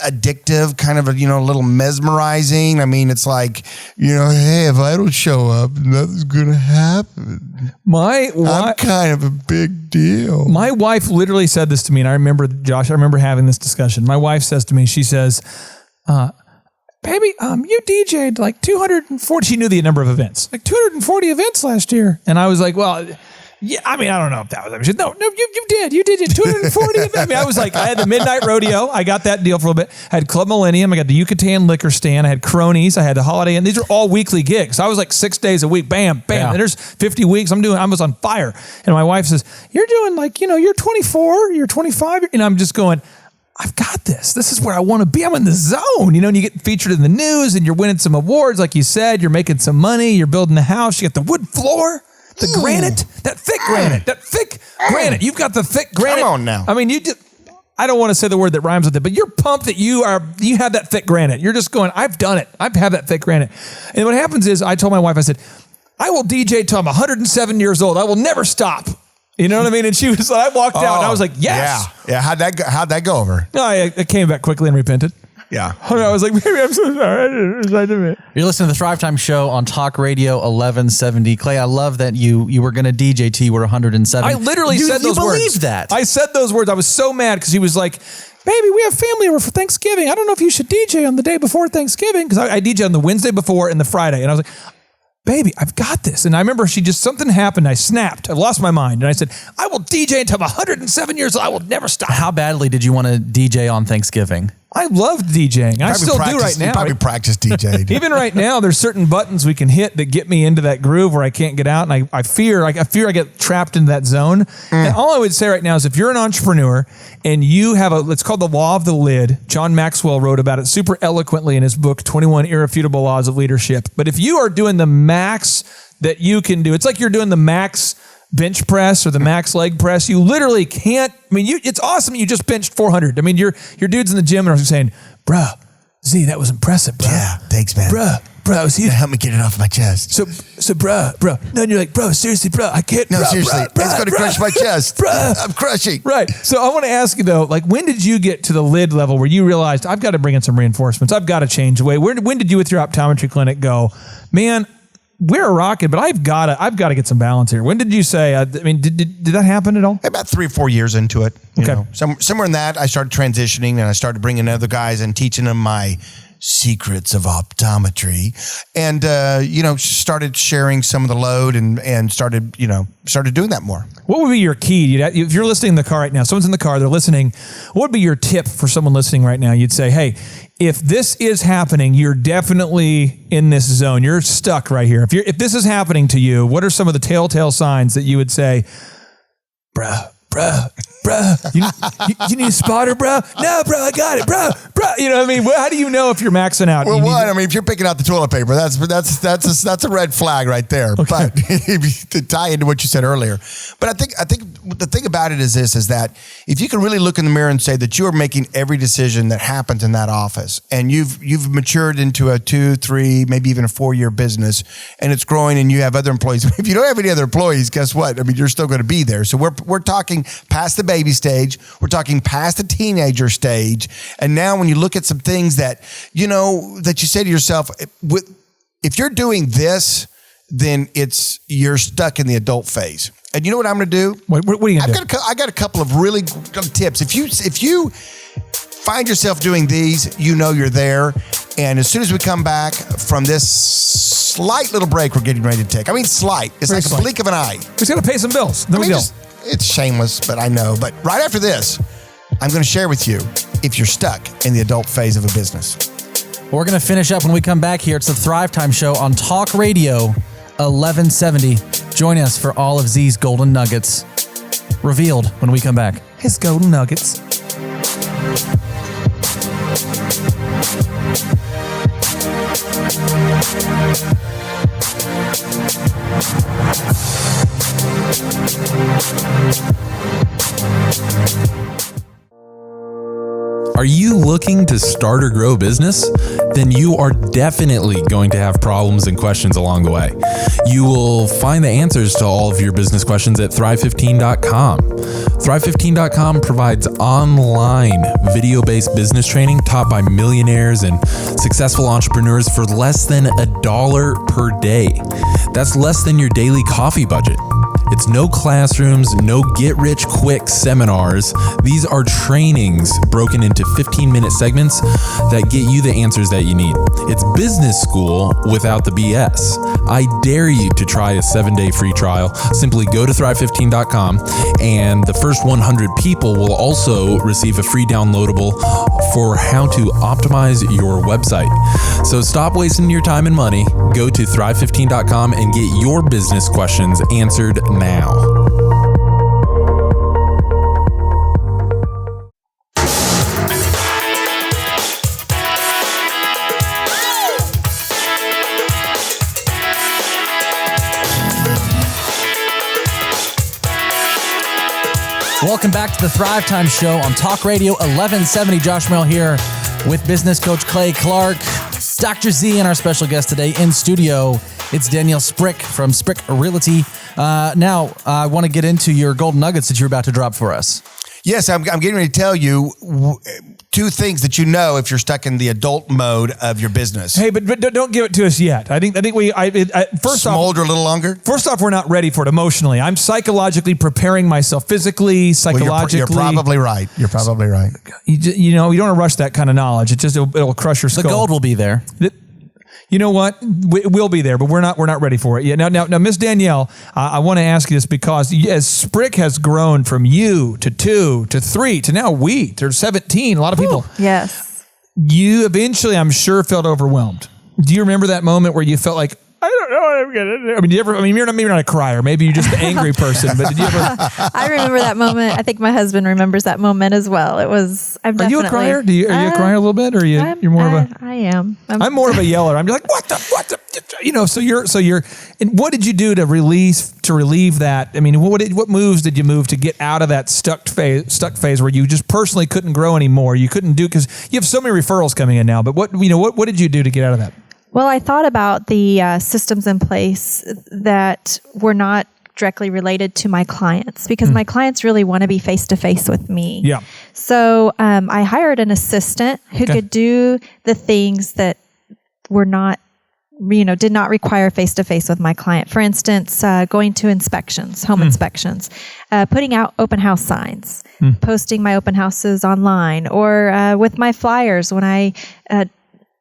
Speaker 3: addictive, kind of a little mesmerizing. I mean, it's like, hey, if I don't show up, nothing's gonna happen. I'm kind of a big deal.
Speaker 4: My wife literally said this to me, and I remember, Josh, having this discussion. My wife says to me, she says, baby, you DJ'd like 240. She knew the number of events, like 240 events last year. And I was like, well, yeah, I mean, I don't know if that was, she said, no, you did it 240 events. I mean, I was like, I had the Midnight Rodeo. I got that deal for a little bit. I had Club Millennium. I got the Yucatan Liquor Stand. I had Cronies. I had the Holiday Inn. These are all weekly gigs. I was like 6 days a week. Bam, bam.
Speaker 5: Yeah.
Speaker 4: And there's 50 weeks. I was on fire. And my wife says, you're doing like, you're 24, you're 25. And I'm just going, I've got this. This is where I want to be. I'm in the zone, and you get featured in the news and you're winning some awards. Like you said, you're making some money. You're building a house. You got the wood floor, the granite, that thick granite. You've got the thick granite.
Speaker 3: Come on now.
Speaker 4: I mean, I don't want to say the word that rhymes with it, but you're pumped that you have that thick granite. You're just going, I've done it. I have that thick granite. And what happens is I told my wife, I said, I will DJ till I'm 107 years old. I will never stop. You know what I mean? And she was like, I walked out and I was like, yes.
Speaker 3: Yeah. How'd that go over?
Speaker 4: No, I came back quickly and repented.
Speaker 3: Yeah.
Speaker 4: I was like, baby, I'm so sorry.
Speaker 5: You're listening to the Thrive Time Show on Talk Radio 1170. Clay, I love that you were going to DJ till you were 107.
Speaker 4: I literally said those words.
Speaker 5: You believed that.
Speaker 4: I said those words. I was so mad because he was like, baby, we have family over for Thanksgiving. I don't know if you should DJ on the day before Thanksgiving, because I DJ on the Wednesday before and the Friday. And I was like, baby, I've got this. And I remember something happened. I snapped. I lost my mind. And I said, I will DJ until I'm 107 years old. I will never stop.
Speaker 5: How badly did you want to DJ on Thanksgiving?
Speaker 4: I loved DJing. I still do right now.
Speaker 3: You probably practice DJing.
Speaker 4: Even right now, there's certain buttons we can hit that get me into that groove where I can't get out. And I fear I get trapped into that zone. And all I would say right now is if you're an entrepreneur and you have it's called the law of the lid. John Maxwell wrote about it super eloquently in his book, 21 Irrefutable Laws of Leadership. But if you are doing the max that you can do, it's like you're doing the max bench press or the max leg press. You literally can't. I mean, it's awesome. You just benched 400. I mean, your dudes in the gym are saying, "Bruh, Z, that was impressive, bro.
Speaker 3: Yeah, thanks, man.
Speaker 4: Bruh, that was huge.
Speaker 3: Help me get it off my chest."
Speaker 4: So, bruh. Then you're like, bro, seriously, bro, I can't.
Speaker 3: No,
Speaker 4: bruh,
Speaker 3: seriously,
Speaker 4: bruh,
Speaker 3: it's going to crush my chest.
Speaker 4: Bruh.
Speaker 3: I'm crushing.
Speaker 4: Right. So I want to ask you though, like, when did you get to the lid level where you realized I've got to bring in some reinforcements? I've got to change the way. When did you, with your optometry clinic, go, man, we're rocking, but I've got to get some balance here. When did you say? Did that happen at all?
Speaker 3: About 3 or 4 years into it.
Speaker 4: Okay.
Speaker 3: Somewhere in that, I started transitioning and I started bringing other guys and teaching them my secrets of optometry, and started sharing some of the load and started doing that more.
Speaker 4: What would be your key? If you're listening in the car right now, someone's in the car, they're listening. What would be your tip for someone listening right now? You'd say, hey, if this is happening, you're definitely in this zone. You're stuck right here. If this is happening to you, what are some of the telltale signs that you would say, bruh, you need a spotter, bro? No, bro, I got it, bro. You know what I mean? How do you know if you're maxing out?
Speaker 3: Well, if you're picking out the toilet paper, that's a red flag right there. Okay. But to tie into what you said earlier, but I think the thing about it is that if you can really look in the mirror and say that you are making every decision that happens in that office, and you've matured into a 2, 3, maybe even a 4-year business, and it's growing, and you have other employees. If you don't have any other employees, guess what? I mean, you're still going to be there. So we're talking past the baby stage. We're talking past the teenager stage. And now when you look at some things that, that you say to yourself, if you're doing this, then you're stuck in the adult phase. And you know what I'm going to do?
Speaker 4: What are you going to do?
Speaker 3: I got a couple of really good tips. If you find yourself doing these, you're there. And as soon as we come back from this slight little break we're getting ready to take, I mean slight, it's
Speaker 4: very
Speaker 3: like
Speaker 4: slight.
Speaker 3: a blink of an eye.
Speaker 4: We just got to pay some bills. Then we go.
Speaker 3: It's shameless, but I know. But right after this, I'm going to share with you if you're stuck in the adult phase of a business.
Speaker 5: We're going to finish up when we come back here. It's the Thrive Time Show on Talk Radio 1170. Join us for all of Z's golden nuggets revealed when we come back.
Speaker 4: His golden nuggets.
Speaker 2: Are you looking to start or grow a business? Then you are definitely going to have problems and questions along the way. You will find the answers to all of your business questions at Thrive15.com. Thrive15.com provides online video-based business training taught by millionaires and successful entrepreneurs for less than $1 per day. That's less than your daily coffee budget. It's no classrooms, no get-rich-quick seminars. These are trainings broken into 15-minute segments that get you the answers that you need. It's business school without the BS. I dare you to try a 7-day free trial. Simply go to Thrive15.com, and the first 100 people will also receive a free downloadable for how to optimize your website. So stop wasting your time and money. Go to Thrive15.com and get your business questions answered now.
Speaker 5: Welcome back to the Thrive Time Show on Talk Radio 1170. Josh Merrill here with business coach Clay Clark, Dr. Z, and our special guest today in studio. It's Danielle Sprick from Sprick Realty. Now, I want to get into your golden nuggets that you're about to drop for us.
Speaker 3: Yes, I'm getting ready to tell you 2 things that you know if you're stuck in the adult mode of your business.
Speaker 4: Hey, but don't give it to us yet. I think first
Speaker 3: smolder a little longer.
Speaker 4: First off, we're not ready for it emotionally. I'm psychologically preparing myself physically, psychologically.
Speaker 3: You're probably right. You're probably right.
Speaker 4: You don't want to rush that kind of knowledge. It'll crush your skull.
Speaker 5: The gold will be there.
Speaker 4: You know what? It will be there, but we're not ready for it yet. Now, Miss Danielle, I want to ask you this because as Sprick has grown from you to 2 to 3 to now to 17, a lot of people.
Speaker 6: Yes.
Speaker 4: You eventually, I'm sure, felt overwhelmed. Do you remember that moment where you felt like, I don't know what I'm going to do? I mean, you're maybe not a crier. Maybe you're just an angry person, but did you ever?
Speaker 6: I remember that moment. I think my husband remembers that moment as well. It was,
Speaker 4: Are you a crier? Are you a crier a little bit? Or you're more of a?
Speaker 6: I am.
Speaker 4: I'm more of a yeller. I'm like, what the? So you're, and what did you do to relieve that? I mean, what moves did you move to get out of that stuck phase where you just personally couldn't grow anymore? You couldn't do, because you have so many referrals coming in now, but what did you do to get out of that?
Speaker 6: Well, I thought about the systems in place that were not directly related to my clients, because my clients really want to be face-to-face with me.
Speaker 4: Yeah.
Speaker 6: So I hired an assistant who could do the things that were not, did not require face-to-face with my client. For instance, going to inspections, home inspections, putting out open house signs, posting my open houses online, or with my flyers when I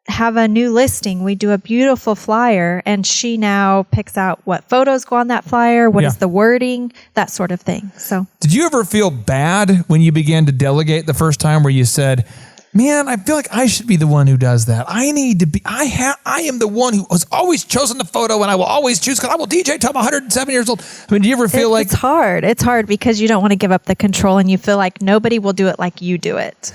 Speaker 6: have a new listing, we do a beautiful flyer, and she now picks out what photos go on that flyer, what is the wording, that sort of thing. So,
Speaker 4: did you ever feel bad when you began to delegate the first time, where you said, man, I feel like I should be the one who does that. I am the one who has always chosen the photo, and I will always choose, because I will DJ till I'm 107 years old. I mean, do you ever feel like...
Speaker 6: It's hard. It's hard because you don't want to give up the control, and you feel like nobody will do it like you do it.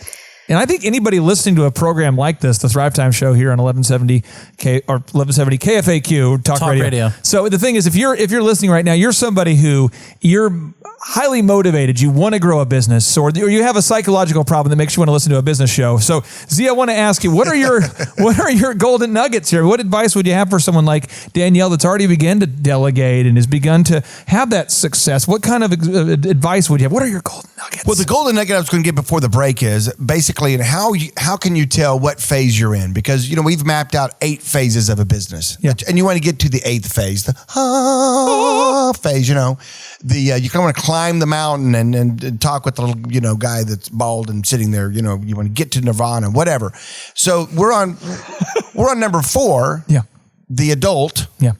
Speaker 4: And I think anybody listening to a program like this, the Thrive Time Show here on 1170 KFAQ Talk Radio. So the thing is, if you're listening right now, you're somebody who you're highly motivated. You want to grow a business, or you have a psychological problem that makes you want to listen to a business show. So Z, I want to ask you, what are your golden nuggets here? What advice would you have for someone like Danielle that's already begun to delegate and has begun to have that success? What kind of advice would you have? What are your golden nuggets?
Speaker 3: Well, the golden nugget I was going to get before the break is basically, and how can you tell what phase you're in? Because, we've mapped out 8 phases of a business.
Speaker 4: Yeah.
Speaker 3: And you want to get to the 8th phase, the phase, you kind of want to climb the mountain and talk with the little, guy that's bald and sitting there, you want to get to nirvana, whatever. So we're on number 4, the adult.
Speaker 4: Yeah.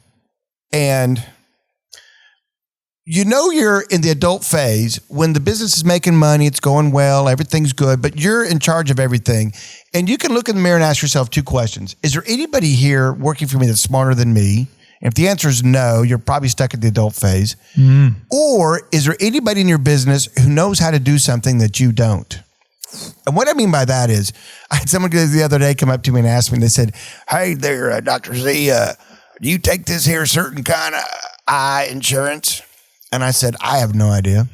Speaker 3: And you're in the adult phase when the business is making money, it's going well, everything's good, but you're in charge of everything. And you can look in the mirror and ask yourself 2 questions. Is there anybody here working for me that's smarter than me? If the answer is no, you're probably stuck at the adult phase. Or is there anybody in your business who knows how to do something that you don't? And what I mean by that is, I had someone the other day come up to me and ask me, and they said, hey there, Dr. Z, do you take this here certain kind of eye insurance? And I said, I have no idea.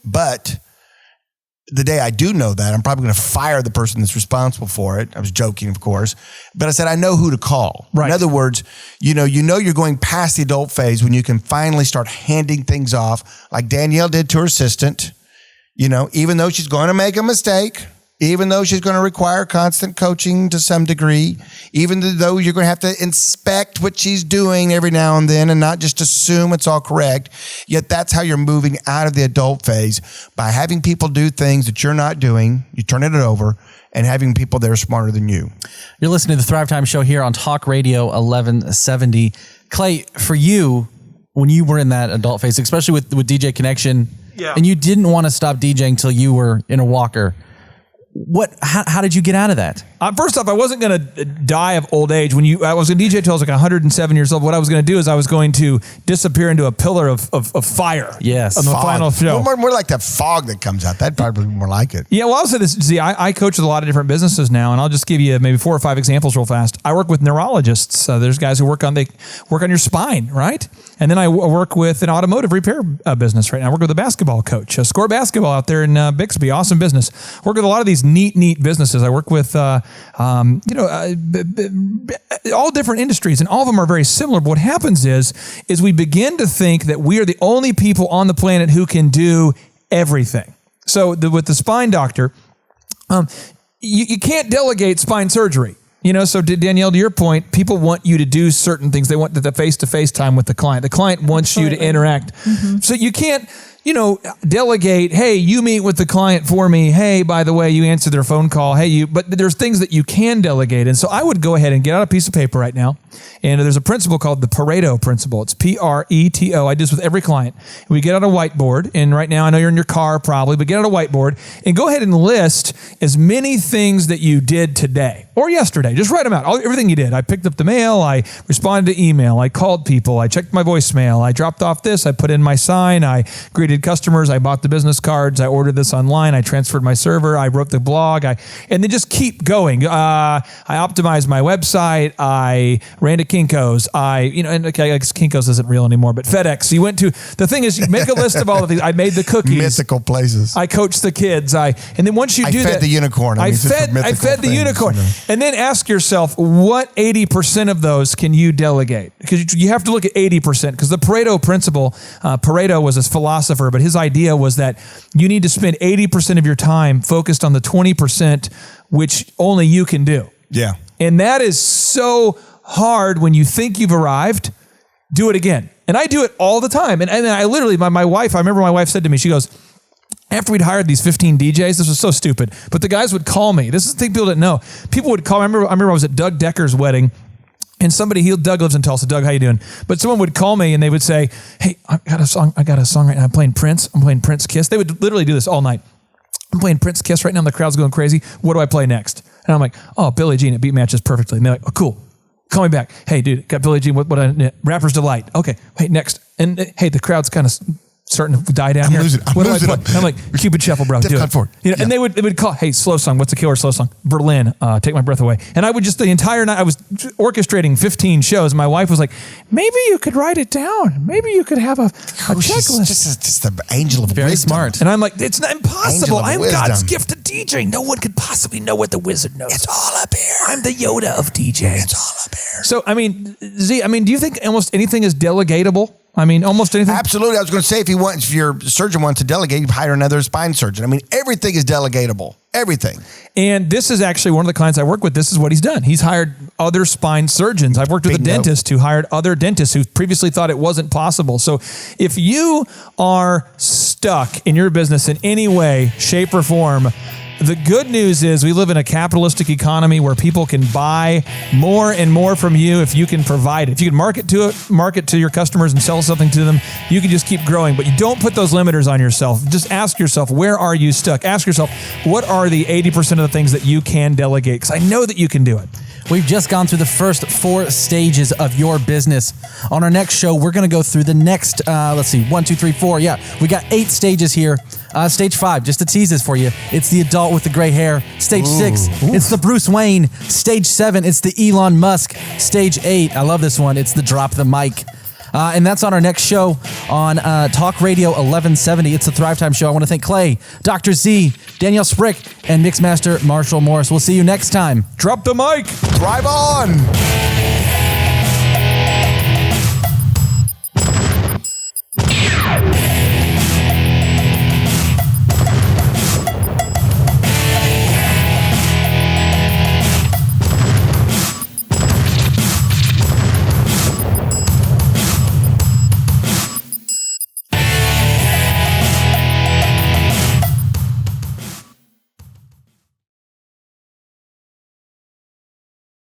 Speaker 3: But the day I do know that, I'm probably going to fire the person that's responsible for it. I was joking, of course. But I said, I know who to call.
Speaker 4: Right.
Speaker 3: In other words, you're going past the adult phase when you can finally start handing things off, like Danielle did to her assistant. Even though she's going to make a mistake, even though she's going to require constant coaching to some degree, even though you're going to have to inspect what she's doing every now and then and not just assume it's all correct, yet that's how you're moving out of the adult phase, by having people do things that you're not doing, you turn it over, and having people that are smarter than you.
Speaker 5: You're listening to the Thrive Time Show here on Talk Radio 1170. Clay, for you, when you were in that adult phase, especially with DJ Connection, and you didn't want to stop DJing until you were in a walker, how did you get out of that?
Speaker 4: First off, I wasn't going to die of old age. I was a DJ till I was like 107 years old. What I was going to do is I was going to disappear into a pillar of fire.
Speaker 5: Yes.
Speaker 4: On the final show.
Speaker 3: More like that fog that comes out. That'd probably be more like it.
Speaker 4: Yeah, well, I'll say this. See, I coach with a lot of different businesses now, and I'll just give you maybe 4 or 5 examples real fast. I work with neurologists. There's guys who work on your spine, right? And then I work with an automotive repair business right now. I work with a basketball coach, Score Basketball out there in Bixby. Awesome business. I work with a lot of these neat businesses. I work with, all different industries, and all of them are very similar. But what happens is we begin to think that we are the only people on the planet who can do everything. So with the spine doctor, you can't delegate spine surgery. So Danielle, to your point, people want you to do certain things. They want the face-to-face time with the client. The client wants you to interact. Mm-hmm. So you can't, delegate, hey, you meet with the client for me. Hey, by the way, you answer their phone call. But there's things that you can delegate. And so I would go ahead and get out a piece of paper right now. And there's a principle called the Pareto principle. It's Preto. I do this with every client. We get out a whiteboard. And right now, I know you're in your car probably, but get out a whiteboard and go ahead and list as many things that you did today or yesterday. Just write them out. Everything you did. I picked up the mail. I responded to email. I called people. I checked my voicemail. I dropped off this. I put in my sign. I greeted customers. I bought the business cards. I ordered this online. I transferred my server. I wrote the blog. And then just keep going. I optimized my website. I ran to Kinko's. I guess Kinko's isn't real anymore, but FedEx. You went to, the thing is, you make a list of all the things. I made the cookies.
Speaker 3: Mythical places.
Speaker 4: I coached the kids. And then once you do that.
Speaker 3: I fed the unicorn.
Speaker 4: I fed the unicorn. And then ask yourself, what 80% of those can you delegate? Because you have to look at 80%, because the Pareto principle, Pareto was a philosopher, but his idea was that you need to spend 80% of your time focused on the 20%, which only you can do.
Speaker 3: Yeah.
Speaker 4: And that is so hard when you think you've arrived. Do it again. And I do it all the time. And I literally, my wife, I remember my wife said to me, she goes, after we'd hired these 15 DJs, this was so stupid, but the guys would call me. This is the thing people didn't know. People would call. I remember I was at Doug Decker's wedding, and Doug lives in Tulsa. Doug, how you doing? But someone would call me and they would say, hey, I got a song right now. I'm playing Prince Kiss. They would literally do this all night. I'm playing Prince Kiss right now and the crowd's going crazy. What do I play next? And I'm like, oh, Billie Jean. It beat matches perfectly. And they're like, oh, cool. Call me back. Hey, dude, got Billie Jean. Rapper's Delight. Okay, wait, next. And hey, the crowd's kind of starting to die down here. What do I play? I'm like, Cupid Shuffle, bro. Do it. And they would call, hey, slow song. What's the killer slow song? Berlin. Take My Breath Away. And I would just the entire night I was orchestrating 15 shows. My wife was like, maybe you could write it down. Maybe you could have a checklist.
Speaker 3: Just the angel of
Speaker 5: Very
Speaker 3: wisdom.
Speaker 5: smart.
Speaker 4: And I'm like, it's not impossible. I'm
Speaker 3: wisdom.
Speaker 4: God's gift to DJ. No one could possibly know what the wizard knows.
Speaker 3: It's all up here.
Speaker 4: I'm the Yoda of DJ.
Speaker 3: It's all up here.
Speaker 4: So, I mean, Z, do you think almost anything is delegatable? I mean, almost anything?
Speaker 3: Absolutely. I was going to say, if your surgeon wants to delegate, you hire another spine surgeon. I mean, everything is delegatable. Everything.
Speaker 4: And this is actually one of the clients I work with. This is what he's done. He's hired other spine surgeons. I've worked with a dentist who hired other dentists who previously thought it wasn't possible. So if you are stuck in your business in any way, shape, or form, the good news is we live in a capitalistic economy where people can buy more and more from you if you can provide it. If you can market to your customers and sell something to them, you can just keep growing. But you don't put those limiters on yourself. Just ask yourself, where are you stuck? Ask yourself, what are the 80% of the things that you can delegate? Because I know that you can do it.
Speaker 5: We've just gone through the first 4 stages of your business. On our next show, we're going to go through the next, 1, 2, 3, 4. Yeah, we got 8 stages here. Stage 5, just to tease this for you, it's the adult with the gray hair. Stage 6, it's the Bruce Wayne. Stage 7, it's the Elon Musk. Stage 8, I love this one, it's the drop the mic. And that's on our next show on Talk Radio 1170. It's the Thrive Time Show. I want to thank Clay, Dr. Z, Danielle Sprick, and Mixmaster Marshall Morris. We'll see you next time.
Speaker 4: Drop the mic.
Speaker 3: Thrive on.